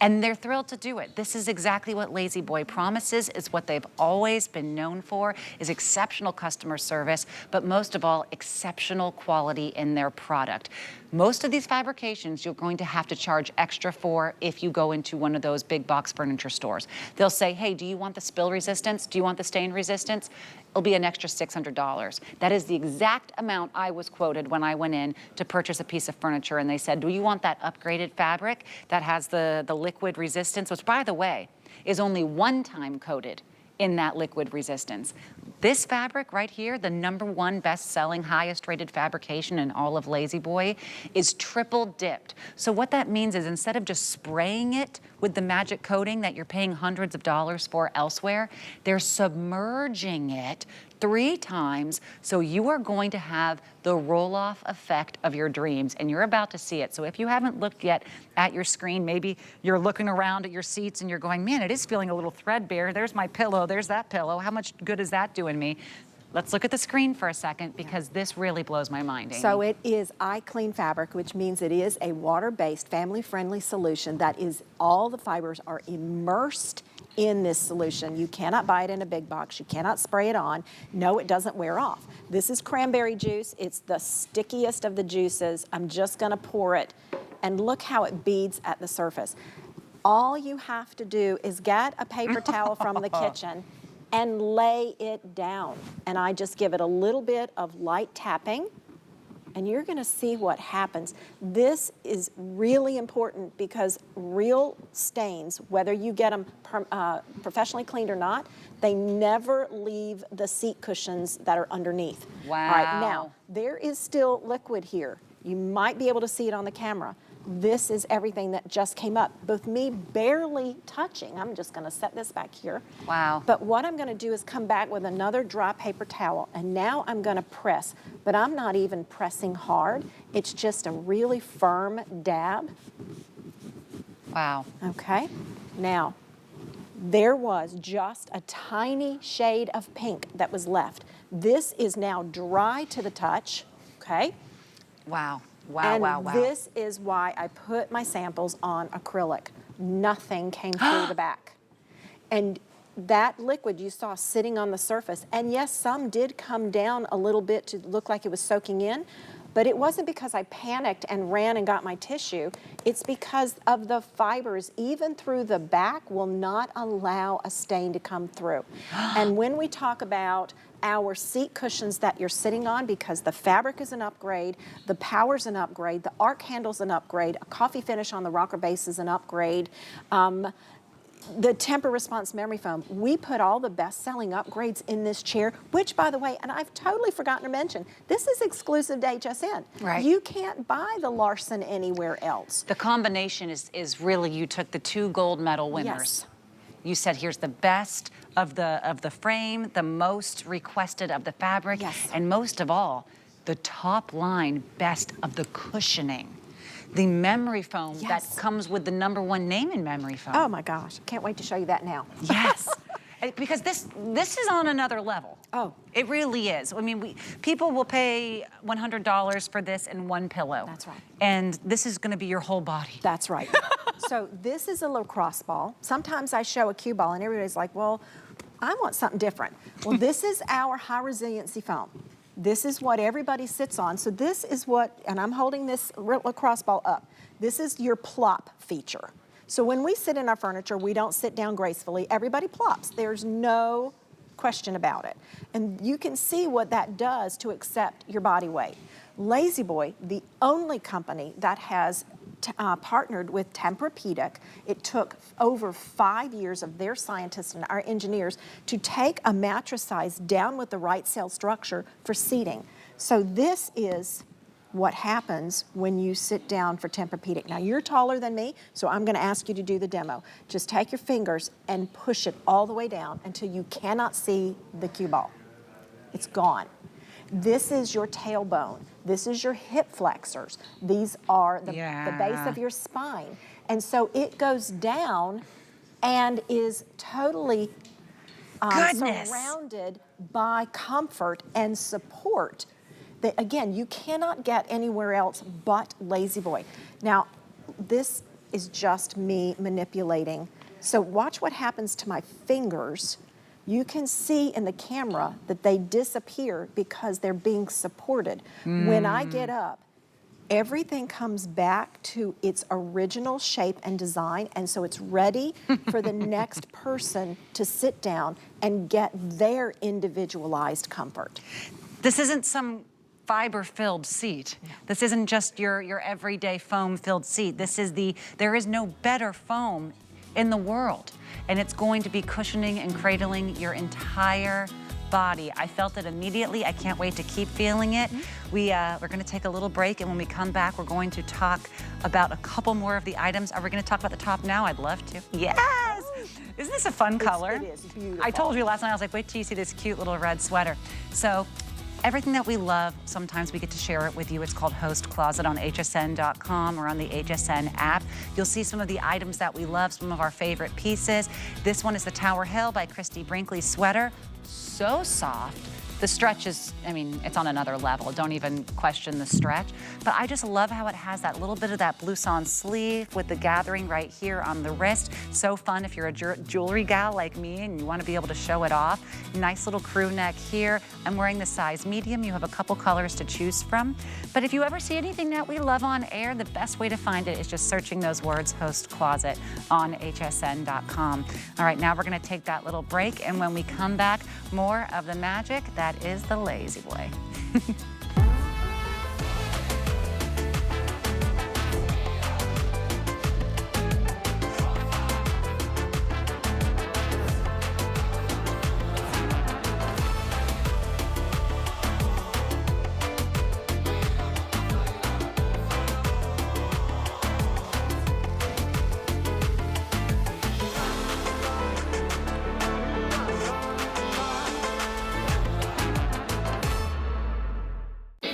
Speaker 2: And they're thrilled to do it. This is exactly what Lazy Boy promises. It's what they've always been known for, is exceptional customer service, but most of all, exceptional quality in their product. Most of these fabrications you're going to have to charge extra for if you go into one of those big box furniture stores. They'll say, hey, do you want the spill resistance? Do you want the stain resistance? It'll be an extra $600. That is the exact amount I was quoted when I went in to purchase a piece of furniture, and they said, do you want that upgraded fabric that has the liquid resistance, which, by the way, is only one time coated in that liquid resistance. This fabric right here, the #1 best-selling, highest-rated fabrication in all of Lazy Boy, is triple dipped. So what that means is instead of just spraying it with the magic coating that you're paying hundreds of dollars for elsewhere, they're submerging it 3 times, so you are going to have the roll-off effect of your dreams, and you're about to see it. So if you haven't looked yet at your screen, maybe you're looking around at your seats and you're going, man, it is feeling a little threadbare. There's my pillow, there's that pillow. How much good is that doing me? Let's look at the screen for a second, because this really blows my mind, Amy.
Speaker 3: So it is iClean fabric, which means it is a water-based, family-friendly solution that is, all the fibers are immersed in this solution. You cannot buy it in a big box. You cannot spray it on. No, it doesn't wear off. This is cranberry juice. It's the stickiest of the juices. I'm just gonna pour it, and look how it beads at the surface. All you have to do is get a paper towel from the kitchen and lay it down. And I just give it a little bit of light tapping, and you're gonna see what happens. This is really important, because real stains, whether you get them professionally cleaned or not, they never leave the seat cushions that are underneath.
Speaker 2: Wow.
Speaker 3: All right, now, there is still liquid here. You might be able to see it on the camera. This is everything that just came up, both me barely touching. I'm just gonna set this back here.
Speaker 2: Wow.
Speaker 3: But what I'm gonna do is come back with another dry paper towel, and now I'm gonna press, but I'm not even pressing hard. It's just a really firm dab.
Speaker 2: Wow.
Speaker 3: Okay, now, there was just a tiny shade of pink that was left. This is now dry to the touch, okay?
Speaker 2: Wow. Wow,
Speaker 3: And
Speaker 2: wow, wow.
Speaker 3: this is why I put my samples on acrylic. Nothing came through the back. And that liquid you saw sitting on the surface, and yes, some did come down a little bit to look like it was soaking in, but it wasn't because I panicked and ran and got my tissue. It's because of the fibers, even through the back, will not allow a stain to come through. And when we talk about our seat cushions that you're sitting on, because the fabric is an upgrade, the power's an upgrade, the arc handle's an upgrade, a coffee finish on the rocker base is an upgrade, the temper response memory foam, we put all the best-selling upgrades in this chair, which, by the way, and I've totally forgotten to mention, this is exclusive to HSN.
Speaker 2: Right.
Speaker 3: You can't buy the Larson anywhere else.
Speaker 2: The combination is really, you took the 2 gold medal winners.
Speaker 3: Yes.
Speaker 2: You said, here's the best of the frame, the most requested of the fabric,
Speaker 3: Yes.
Speaker 2: and most of all, the top line best of the cushioning. The memory foam
Speaker 3: Yes.
Speaker 2: that comes with the #1 name in memory foam.
Speaker 3: Oh my gosh, can't wait to show you that now.
Speaker 2: Yes. Because this is on another level.
Speaker 3: Oh.
Speaker 2: It really is. I mean, people will pay $100 for this and 1 pillow.
Speaker 3: That's right.
Speaker 2: And this is gonna be your whole body.
Speaker 3: That's right. So this is a lacrosse ball. Sometimes I show a cue ball and everybody's like, well, I want something different. Well, this is our high resiliency foam. This is what everybody sits on. So this is what, and I'm holding this lacrosse ball up. This is your plop feature. So when we sit in our furniture, we don't sit down gracefully. Everybody plops. There's no question about it. And you can see what that does to accept your body weight. Lazy Boy, the only company that has partnered with Tempur-Pedic. It took over 5 years of their scientists and our engineers to take a mattress size down with the right cell structure for seating. So this is what happens when you sit down for Tempur-Pedic. Now you're taller than me, so I'm gonna ask you to do the demo. Just take your fingers and push it all the way down until you cannot see the cue ball. It's gone. This is your tailbone. This is your hip flexors. These are the base of your spine. And so it goes down and is totally surrounded by comfort and support that, again, you cannot get anywhere else but Lazy Boy. Now, this is just me manipulating. So watch what happens to my fingers. You can see in the camera that they disappear because they're being supported. When I get up, everything comes back to its original shape and design, and so it's ready for the next person to sit down and get their individualized comfort.
Speaker 2: This isn't some fiber-filled seat. No. This isn't just your everyday foam-filled seat. There is no better foam in the world. And it's going to be cushioning and cradling your entire body. I felt it immediately. I can't wait to keep feeling it. We're going to take a little break, and when we come back, we're going to talk about a couple more of the items. Are we going to talk about the top now? I'd love to. Yes! Isn't this a fun color?
Speaker 3: It is beautiful.
Speaker 2: I told you last night, I was like, wait till you see this cute little red sweater. So everything that we love, sometimes we get to share it with you. It's called Host Closet on hsn.com or on the HSN app. You'll see some of the items that we love, some of our favorite pieces. This one is the Tower Hill by Christy Brinkley sweater. So soft. The stretch is, I mean, it's on another level. Don't even question the stretch. But I just love how it has that little bit of that blouson sleeve with the gathering right here on the wrist. So fun if you're a jewelry gal like me and you want to be able to show it off. Nice little crew neck here. I'm wearing the size medium. You have a couple colors to choose from. But if you ever see anything that we love on air, the best way to find it is just searching those words, Host Closet, on hsn.com. All right, now we're going to take that little break. And when we come back, more of the magic that is the Lazy Boy.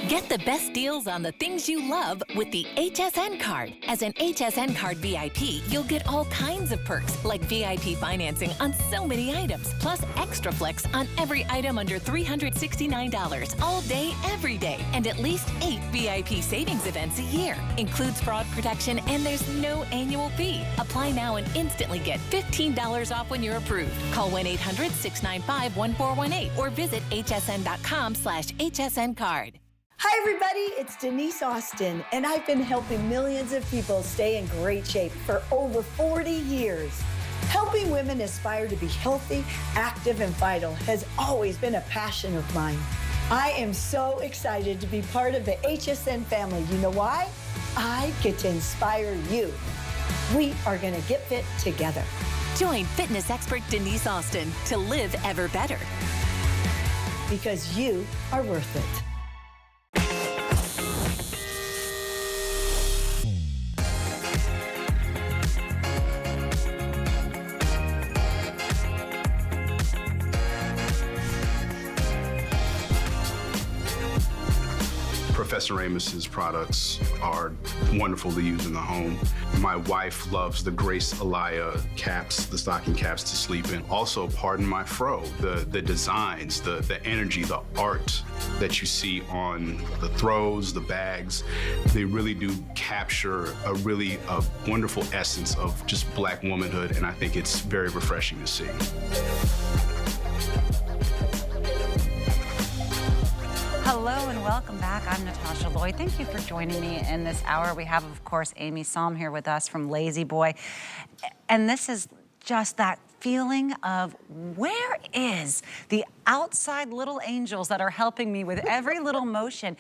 Speaker 4: Get the best deals on the things you love with the HSN card. As an HSN card VIP, you'll get all kinds of perks like VIP financing on so many items, plus extra flex on every item under $369 all day, every day, and at least 8 VIP savings events a year. Includes fraud protection and there's no annual fee. Apply now and instantly get $15 off when you're approved. Call 1-800-695-1418 or visit hsn.com/HSN card.
Speaker 5: Hi everybody, it's Denise Austin, and I've been helping millions of people stay in great shape for over 40 years. Helping women aspire to be healthy, active, and vital has always been a passion of mine. I am so excited to be part of the HSN family. You know why? I get to inspire you. We are going to get fit together.
Speaker 4: Join fitness expert Denise Austin to live ever better.
Speaker 5: Because you are worth it.
Speaker 6: Professor Amos's products are wonderful to use in the home. My wife loves the Grace Alaya caps, the stocking caps to sleep in. Also, pardon my fro, the designs, the energy, the art that you see on the throws, the bags, they really do capture a wonderful essence of just Black womanhood, and I think it's very refreshing to see.
Speaker 2: Hello and welcome back. I'm Natasha Lloyd. Thank you for joining me in this hour. We have, of course, Amy Salm here with us from Lazy Boy. And this is just that feeling of where is the outside little angels that are helping me with every little motion.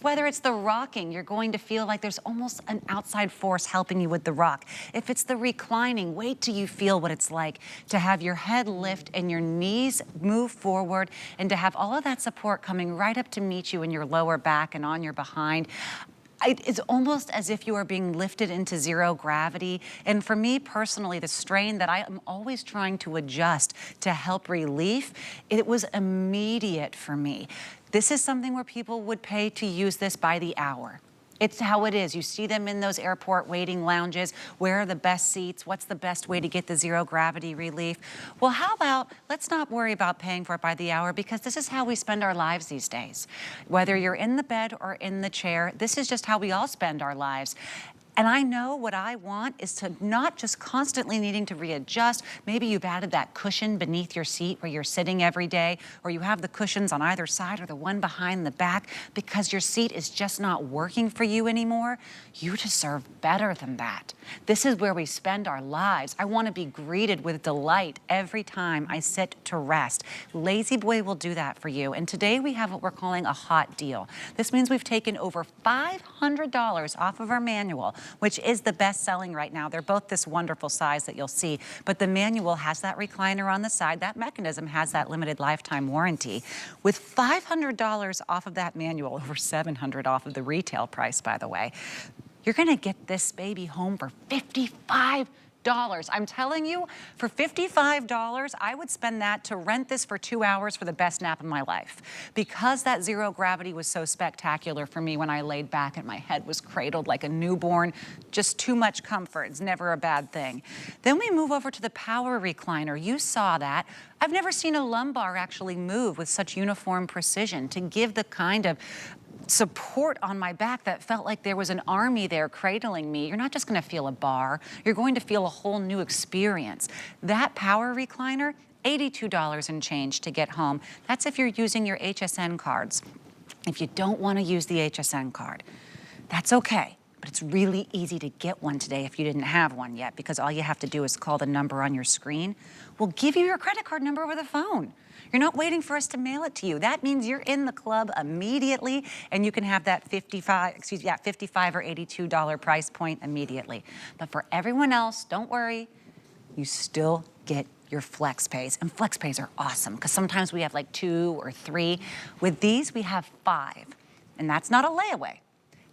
Speaker 2: Whether it's the rocking, you're going to feel like there's almost an outside force helping you with the rock. If it's the reclining, wait till you feel what it's like to have your head lift and your knees move forward and to have all of that support coming right up to meet you in your lower back and on your behind. It's almost as if you are being lifted into zero gravity. And for me personally, the strain that I am always trying to adjust to help relief, it was immediate for me. This is something where people would pay to use this by the hour. It's how it is. You see them in those airport waiting lounges. Where are the best seats? What's the best way to get the zero gravity relief? Well, how about, let's not worry about paying for it by the hour, because this is how we spend our lives these days. Whether you're in the bed or in the chair, this is just how we all spend our lives. And I know what I want is to not just constantly needing to readjust. Maybe you've added that cushion beneath your seat where you're sitting every day, or you have the cushions on either side or the one behind the back because your seat is just not working for you anymore. You deserve better than that. This is where we spend our lives. I want to be greeted with delight every time I sit to rest. Lazy Boy will do that for you. And today we have what we're calling a hot deal. This means we've taken over $500 off of our manual, which is the best selling right now. They're both this wonderful size that you'll see, but the manual has that recliner on the side. That mechanism has that limited lifetime warranty. With $500 off of that manual, over $700 off of the retail price, by the way, you're gonna get this baby home for $55. I'm telling you, for $55, I would spend that to rent this for 2 hours for the best nap of my life. Because that zero gravity was so spectacular for me when I laid back and my head was cradled like a newborn, just too much comfort. It's never a bad thing. Then we move over to the power recliner. You saw that. I've never seen a lumbar actually move with such uniform precision to give the kind of support on my back that felt like there was an army there cradling me. You're not just gonna feel a bar, you're going to feel a whole new experience. That power recliner, $82 and change to get home. That's if you're using your HSN cards. If you don't wanna use the HSN card, that's okay. But it's really easy to get one today if you didn't have one yet, because all you have to do is call the number on your screen. We'll give you your credit card number over the phone. You're not waiting for us to mail it to you. That means you're in the club immediately, and you can have that $55 or $82 price point immediately. But for everyone else, don't worry, you still get your flex pays. And flex pays are awesome, because sometimes we have like 2 or 3. With these, we have 5. And that's not a layaway.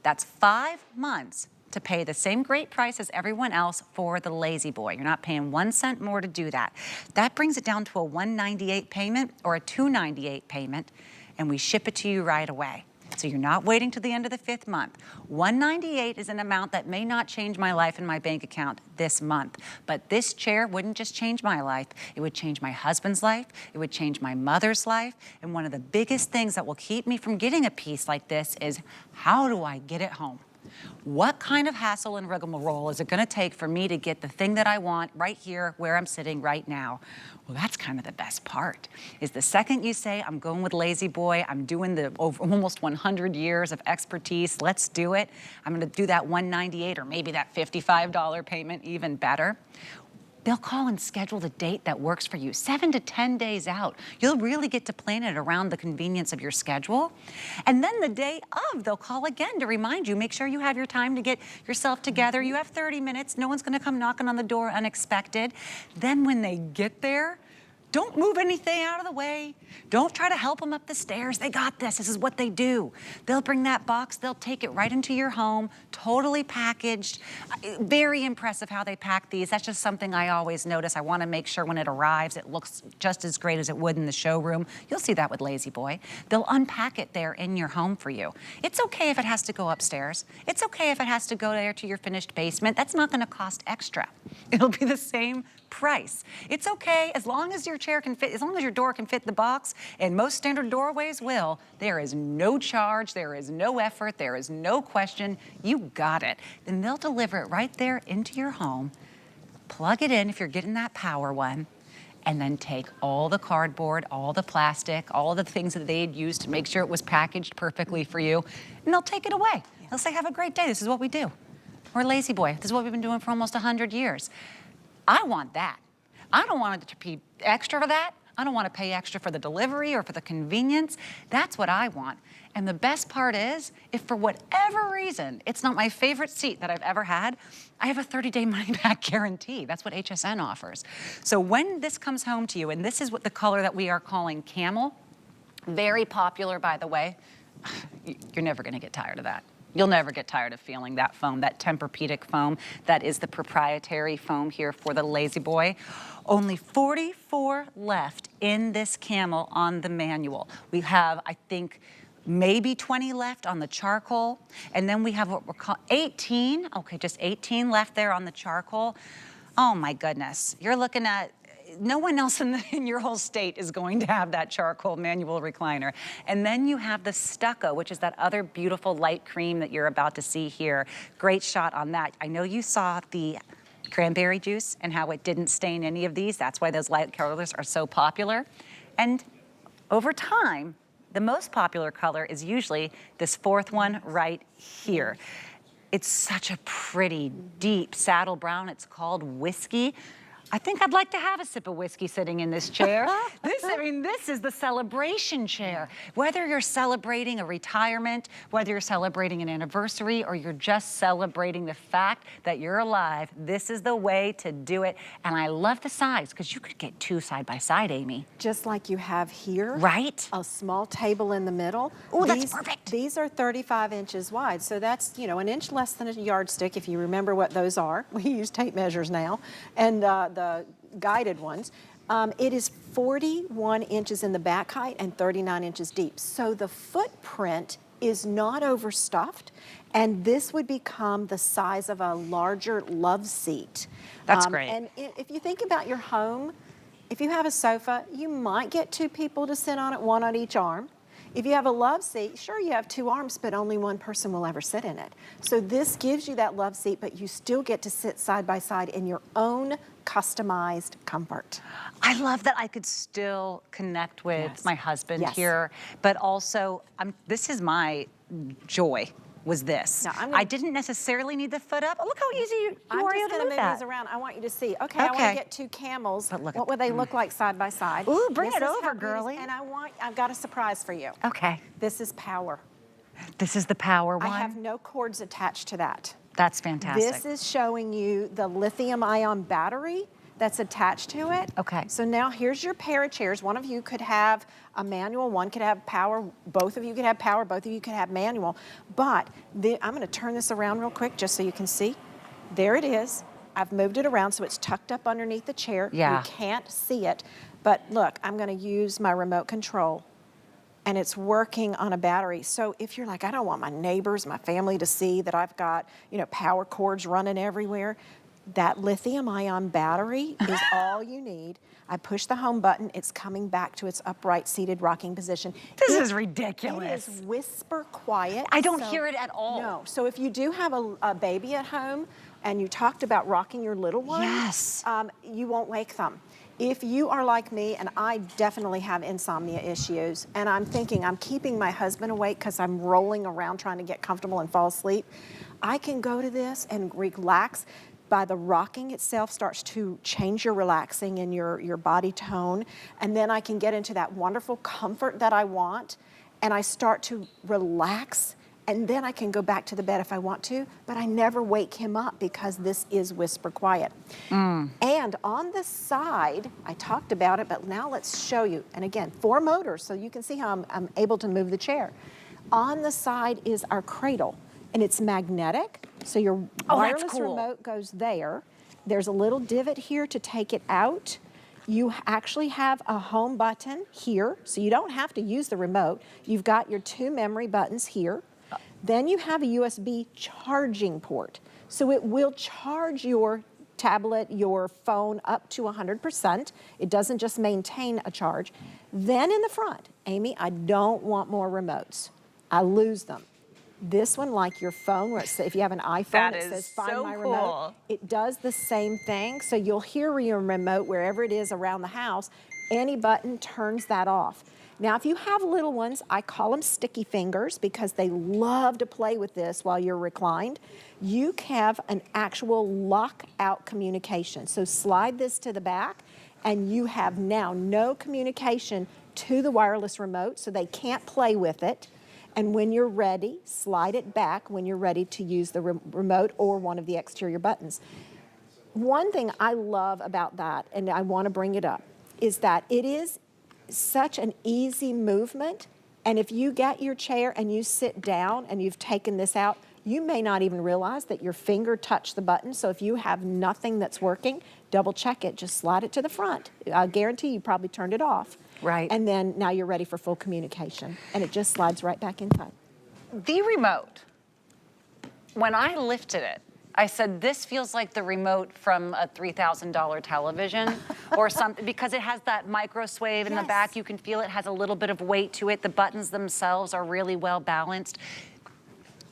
Speaker 2: That's 5 months to pay the same great price as everyone else for the Lazy Boy. You're not paying 1 cent more to do that. That brings it down to a $198 payment or a $298 payment, and we ship it to you right away. So you're not waiting to the end of the 5th month. $198 is an amount that may not change my life and my bank account this month, but this chair wouldn't just change my life, it would change my husband's life, it would change my mother's life, and one of the biggest things that will keep me from getting a piece like this is, how do I get it home? What kind of hassle and rigmarole is it gonna take for me to get the thing that I want right here where I'm sitting right now? Well, that's kind of the best part, is the second you say, I'm going with Lazy Boy, I'm doing the almost 100 years of expertise, let's do it. I'm gonna do that $198 or maybe that $55 payment even better. They'll call and schedule the date that works for you, 7 to 10 days out. You'll really get to plan it around the convenience of your schedule. And then the day of, they'll call again to remind you, make sure you have your time to get yourself together. You have 30 minutes, no one's gonna come knocking on the door unexpected. Then when they get there, don't move anything out of the way. Don't try to help them up the stairs. They got this. This is what they do. They'll bring that box. They'll take it right into your home, totally packaged. Very impressive how they pack these. That's just something I always notice. I want to make sure when it arrives, it looks just as great as it would in the showroom. You'll see that with Lazy Boy. They'll unpack it there in your home for you. It's okay if it has to go upstairs. It's okay if it has to go there to your finished basement. That's not going to cost extra. It'll be the same price. It's okay as long as your chair can fit, as long as your door can fit the box, and most standard doorways will. There is no charge, there is no effort, there is no question. You got it. Then they'll deliver it right there into your home, plug it in if you're getting that power one, and then take all the cardboard, all the plastic, all the things that they'd used to make sure it was packaged perfectly for you, and they'll take it away. They'll say, have a great day, this is what we do. We're Lazy Boy, this is what we've been doing for almost 100 years. I want that. I don't want it to be extra for that. I don't want to pay extra for the delivery or for the convenience. That's what I want. And the best part is, if for whatever reason, it's not my favorite seat that I've ever had, I have a 30-day money-back guarantee. That's what HSN offers. So when this comes home to you, and this is what the color that we are calling camel, very popular, by the way, you're never going to get tired of that. You'll never get tired of feeling that foam, that Tempur-Pedic foam. That is the proprietary foam here for the Lazy Boy. Only 44 left in this camel on the manual. We have, I think, maybe 20 left on the charcoal. And then we have what we're calling 18. Okay, just 18 left there on the charcoal. Oh my goodness. You're looking at, no one else in your whole state is going to have that charcoal manual recliner. And then you have the stucco, which is that other beautiful light cream that you're about to see here. Great shot on that. I know you saw the cranberry juice and how it didn't stain any of these. That's why those light colors are so popular. And over time, the most popular color is usually this 4th one right here. It's such a pretty, deep saddle brown. It's called Whiskey. I think I'd like to have a sip of whiskey sitting in this chair. This is the celebration chair. Whether you're celebrating a retirement, whether you're celebrating an anniversary, or you're just celebrating the fact that you're alive, this is the way to do it. And I love the size, because you could get two side by side, Amy.
Speaker 3: Just like you have here.
Speaker 2: Right.
Speaker 3: A small table in the middle.
Speaker 2: Oh, that's perfect.
Speaker 3: These are 35 inches wide, so that's, you know, an inch less than a yardstick, if you remember what those are. We use tape measures now, and the guided ones. It is 41 inches in the back height and 39 inches deep. So the footprint is not overstuffed, and this would become the size of a larger love seat.
Speaker 2: That's great.
Speaker 3: And if you think about your home, if you have a sofa, you might get two people to sit on it, one on each arm. If you have a love seat, sure, you have two arms, but only one person will ever sit in it. So this gives you that love seat, but you still get to sit side by side in your own customized comfort.
Speaker 2: I love that I could still connect with my husband
Speaker 3: Yes.
Speaker 2: here, but also, this is my joy. Was this.
Speaker 3: Now,
Speaker 2: I didn't necessarily need the foot up. Oh, look how easy you
Speaker 3: I'm
Speaker 2: are
Speaker 3: just
Speaker 2: able to
Speaker 3: going to
Speaker 2: move
Speaker 3: move
Speaker 2: that.
Speaker 3: these around. I want you to see. Okay, I want to get two camels.
Speaker 2: But look
Speaker 3: what would they look like side by side?
Speaker 2: Ooh, bring
Speaker 3: This
Speaker 2: it
Speaker 3: is
Speaker 2: over,
Speaker 3: how beautiful-
Speaker 2: girlie.
Speaker 3: And I've got a surprise for you.
Speaker 2: Okay.
Speaker 3: This is power.
Speaker 2: This is the power one.
Speaker 3: I have no cords attached to that.
Speaker 2: That's fantastic.
Speaker 3: This is showing you the lithium-ion battery that's attached to it.
Speaker 2: Okay.
Speaker 3: So now here's your pair of chairs. One of you could have a manual, one could have power, both of you could have power, both of you could have manual. But I'm going to turn this around real quick just so you can see. There it is. I've moved it around so it's tucked up underneath the chair.
Speaker 2: Yeah.
Speaker 3: You can't see it. But look, I'm going to use my remote control, and it's working on a battery. So if you're like, I don't want my neighbors, my family to see that I've got, you know, power cords running everywhere, that lithium-ion battery is all you need. I push the home button, it's coming back to its upright seated rocking position.
Speaker 2: This is ridiculous.
Speaker 3: It is whisper quiet.
Speaker 2: I don't hear it at all.
Speaker 3: No, so if you do have a baby at home and you talked about rocking your little one,
Speaker 2: Yes.
Speaker 3: You won't wake them. If you are like me, and I definitely have insomnia issues, and I'm thinking I'm keeping my husband awake because I'm rolling around trying to get comfortable and fall asleep, I can go to this and relax. By the rocking itself starts to change your relaxing and your body tone, and then I can get into that wonderful comfort that I want, and I start to relax, and then I can go back to the bed if I want to, but I never wake him up because this is whisper quiet. And on the side, I talked about it, but now let's show you. And again, 4 motors, so you can see how I'm able to move the chair. On the side is our cradle, and it's magnetic, so your wireless
Speaker 2: cool.
Speaker 3: remote goes there. There's a little divot here to take it out. You actually have a home button here, so you don't have to use the remote. You've got your 2 memory buttons here. Then you have a USB charging port. So it will charge your tablet, your phone up to 100%. It doesn't just maintain a charge. Then in the front, Amy, I don't want more remotes. I lose them. This one, like your phone, where if you have an iPhone,
Speaker 2: That
Speaker 3: it
Speaker 2: is
Speaker 3: says find
Speaker 2: so
Speaker 3: my
Speaker 2: cool.
Speaker 3: remote. It does the same thing. So you'll hear your remote wherever it is around the house. Any button turns that off. Now, if you have little ones, I call them sticky fingers because they love to play with this while you're reclined. You have an actual lockout communication. So slide this to the back, and you have now no communication to the wireless remote, so they can't play with it. And when you're ready, slide it back when you're ready to use the remote or one of the exterior buttons. One thing I love about that, and I want to bring it up, is that it is such an easy movement. And if you get your chair and you sit down and you've taken this out, you may not even realize that your finger touched the button. So if you have nothing that's working, double check it, just slide it to the front. I guarantee you probably turned it off.
Speaker 2: Right.
Speaker 3: And then now you're ready for full communication. And it just slides right back inside.
Speaker 2: The remote, when I lifted it, I said, this feels like the remote from a $3,000 television or something, because it has that micro swave in the back. You can feel it has a little bit of weight to it. The buttons themselves are really well balanced.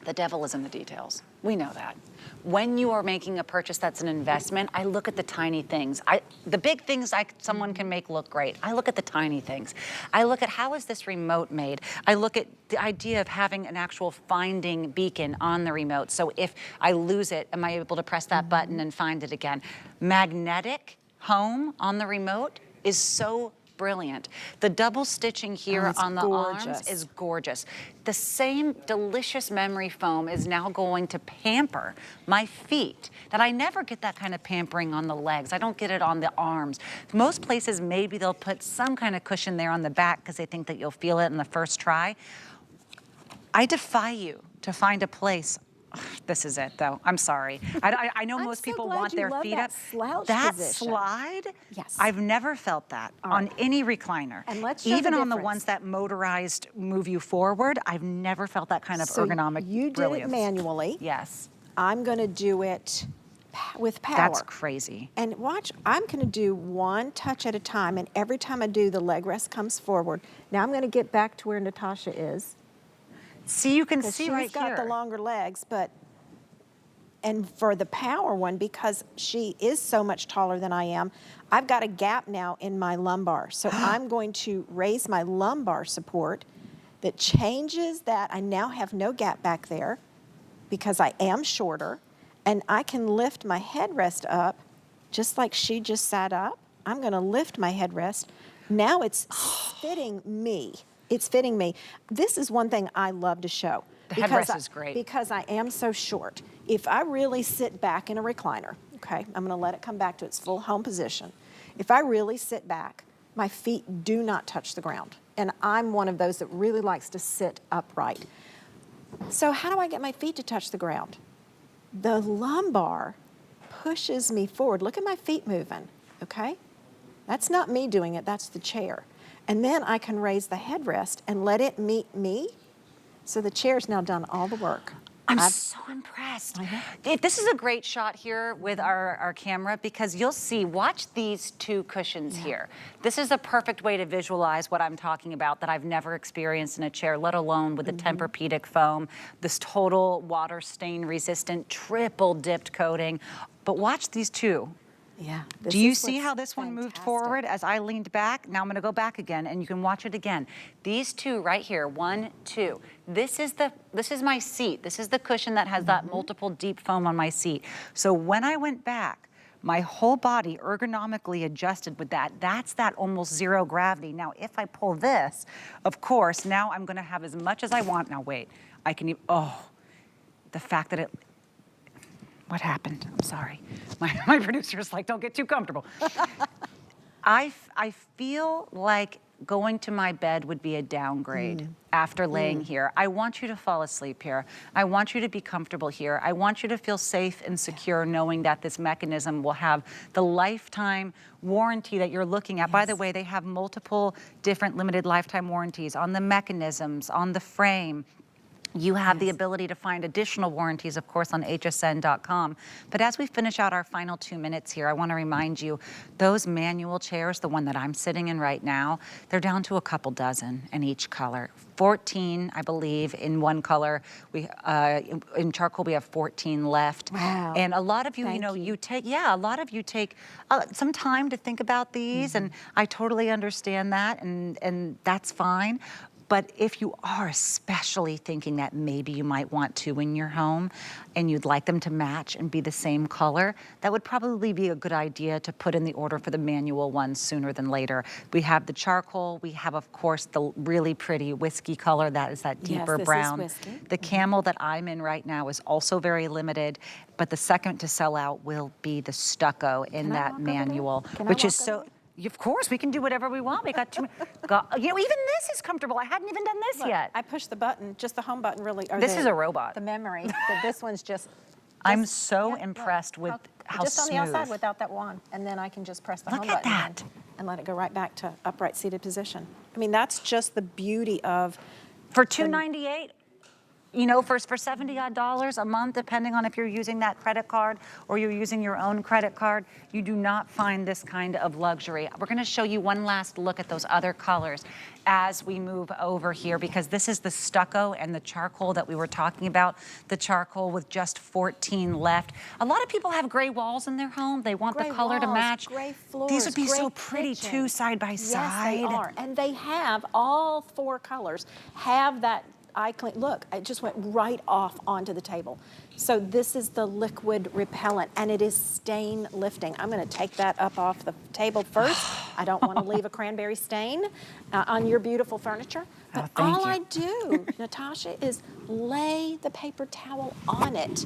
Speaker 2: The devil is in the details. We know that. When you are making a purchase that's an investment, I look at the tiny things. The big things someone can make look great. I look at the tiny things. I look at how is this remote made. I look at the idea of having an actual finding beacon on the remote. So if I lose it, am I able to press that button and find it again? Magnetic. home on the remote is so brilliant. The double stitching here on the arms is gorgeous. The same delicious memory foam is now going to pamper my feet. That I never get that kind of pampering on the legs. I don't get it on the arms. Most places, maybe they'll put some kind of cushion there on the back because they think that you'll feel it in the first try. I defy you to find a place. This is it, though. I'm sorry. I know most people want their feet up. That slide,
Speaker 3: yes.
Speaker 2: I've never felt that on any recliner.
Speaker 3: And let's show
Speaker 2: even
Speaker 3: the
Speaker 2: on the
Speaker 3: difference.
Speaker 2: Ones that motorized move you forward, I've never felt that kind of ergonomic
Speaker 3: you did
Speaker 2: brilliance.
Speaker 3: it manually.
Speaker 2: Yes.
Speaker 3: I'm going to do it with power.
Speaker 2: That's crazy.
Speaker 3: And watch, I'm going to do one touch at a time, and every time I do, the leg rest comes forward. Now I'm going to get back to where Natasha is.
Speaker 2: See, you can see right
Speaker 3: she's got
Speaker 2: here.
Speaker 3: the longer legs, and for the power one, because she is so much taller than I am, I've got a gap now in my lumbar. So I'm going to raise my lumbar support that changes that. I now have no gap back there because I am shorter, and I can lift my headrest up just like she just sat up. I'm going to lift my headrest. Now it's fitting me. It's fitting me. This is one thing I love to show.
Speaker 2: The headrest is great.
Speaker 3: Because I am so short. If I really sit back in a recliner, okay, I'm gonna let it come back to its full home position. If I really sit back, my feet do not touch the ground. And I'm one of those that really likes to sit upright. So how do I get my feet to touch the ground? The lumbar pushes me forward. Look at my feet moving, okay? That's not me doing it, that's the chair. And then I can raise the headrest and let it meet me. So the chair's now done all the work.
Speaker 2: I'm so impressed. This is a great shot here with our camera because you'll see, watch these two cushions here. This is a perfect way to visualize what I'm talking about that I've never experienced in a chair, let alone with the Tempur-Pedic foam, this total water stain resistant, triple dipped coating. But watch these two.
Speaker 3: Yeah.
Speaker 2: Do you see how this one moved forward as I leaned back? Now I'm going to go back again, and you can watch it again. These two right here, 1, 2. This is my seat. This is the cushion that has that multiple deep foam on my seat. So when I went back, my whole body ergonomically adjusted with that. That's that almost zero gravity. Now, if I pull this, of course, now I'm going to have as much as I want. Now, wait. I can even, the fact that it, what happened? I'm sorry. My producer's like, don't get too comfortable. I feel like going to my bed would be a downgrade after laying here. I want you to fall asleep here. I want you to be comfortable here. I want you to feel safe and secure knowing that this mechanism will have the lifetime warranty that you're looking at. By the way, they have multiple different limited lifetime warranties on the mechanisms, on the frame. You have the ability to find additional warranties, of course, on hsn.com. But as we finish out our final 2 minutes here, I want to remind you, those manual chairs, the one that I'm sitting in right now, they're down to a couple dozen in each color. 14, I believe, in one color. We in charcoal, we have 14 left.
Speaker 3: Wow.
Speaker 2: And a lot of you, you take some time to think about these, and I totally understand that, and that's fine. But if you are especially thinking that maybe you might want two in your home and you'd like them to match and be the same color, that would probably be a good idea to put in the order for the manual ones sooner than later. We have the charcoal. We have, of course, the really pretty whiskey color. That is that deeper brown.
Speaker 3: Is whiskey.
Speaker 2: The camel that I'm in right now is also very limited, but the second to sell out will be the stucco in that manual, which is so... Of course, we can do whatever we want. We got even this is comfortable. I hadn't even done this yet.
Speaker 3: I pushed the button, just the home button really.
Speaker 2: This is a robot.
Speaker 3: The memory. So this one's just
Speaker 2: I'm so impressed with how
Speaker 3: just
Speaker 2: smooth.
Speaker 3: on the outside without that wand. And then I can just press the home button.
Speaker 2: Look at that.
Speaker 3: And let it go right back to upright seated position. I mean, that's just the beauty of...
Speaker 2: For $298, for $70-odd a month, depending on if you're using that credit card or you're using your own credit card, you do not find this kind of luxury. We're going to show you one last look at those other colors as we move over here, because this is the stucco and the charcoal that we were talking about, the charcoal with just 14 left. A lot of people have gray walls in their home. They want the color to match.
Speaker 3: Gray floors,
Speaker 2: these would be
Speaker 3: gray
Speaker 2: so pretty too, side by side.
Speaker 3: Yes, they are. And they have all 4 colors have that eye clean. Look, it just went right off onto the table. So this is the liquid repellent, and it is stain lifting. I'm going to take that up off the table first. I don't want to leave a cranberry stain on your beautiful furniture. But all I do, Natasha, is lay the paper towel on it.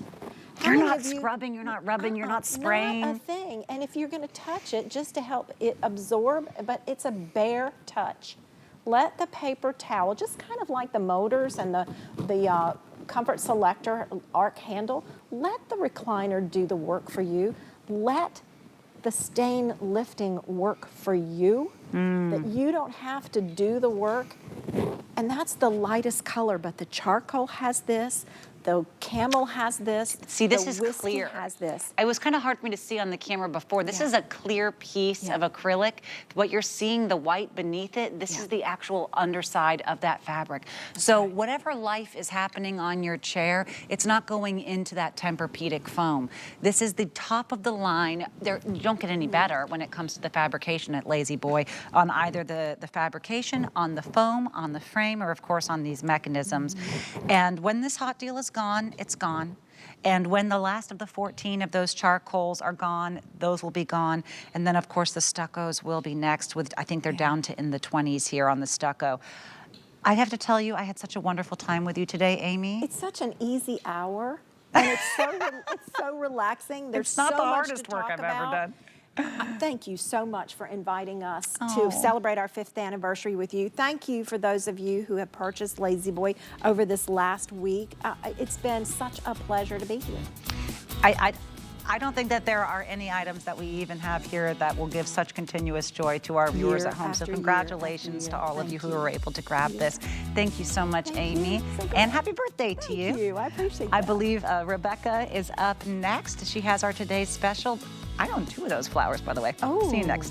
Speaker 2: You're not scrubbing, you're not rubbing, you're not spraying.
Speaker 3: Not a thing. And if you're going to touch it, just to help it absorb, but it's a bare touch. Let the paper towel, just kind of like the motors and the Comfort Selector arc handle, let the recliner do the work for you. Let the stain lifting work for you, that you don't have to do the work. And that's the lightest color, but the charcoal has this, the camel has this.
Speaker 2: See, this
Speaker 3: the
Speaker 2: is
Speaker 3: whiskey
Speaker 2: clear.
Speaker 3: has this.
Speaker 2: It was kind of hard for me to see on the camera before. This is a clear piece of acrylic. What you're seeing, the white beneath it, this is the actual underside of that fabric. So whatever life is happening on your chair, it's not going into that Tempur-Pedic foam. This is the top of the line. You don't get any better when it comes to the fabrication at Lazy Boy on either the fabrication, on the foam, on the frame, or of course on these mechanisms. And when this hot deal is gone, it's gone. And when the last of the 14 of those charcoals are gone, those will be gone. And then of course the stuccos will be next with, I think they're down to in the 20s here on the stucco. I have to tell you, I had such a wonderful time with you today, Amy.
Speaker 3: It's such an easy hour, and it's so relaxing. There's
Speaker 2: It's not
Speaker 3: so
Speaker 2: the
Speaker 3: much
Speaker 2: hardest
Speaker 3: to
Speaker 2: work
Speaker 3: talk
Speaker 2: I've
Speaker 3: about.
Speaker 2: ever done.
Speaker 3: Thank you so much for inviting us to celebrate our 5th anniversary with you. Thank you for those of you who have purchased Lazy Boy over this last week. It's been such a pleasure to be here.
Speaker 2: I don't think that there are any items that we even have here that will give such continuous joy to our viewers
Speaker 3: Year
Speaker 2: at home. So
Speaker 3: after year
Speaker 2: congratulations
Speaker 3: after
Speaker 2: to
Speaker 3: year.
Speaker 2: all of you who
Speaker 3: Thank
Speaker 2: were able to grab this. Thank you so much, Amy.
Speaker 3: So
Speaker 2: And happy birthday to you.
Speaker 3: Thank you. I appreciate
Speaker 2: I
Speaker 3: that.
Speaker 2: believe Rebecca is up next. She has our today's special. I own 2 of those flowers, by the way.
Speaker 3: Oh.
Speaker 2: See you next.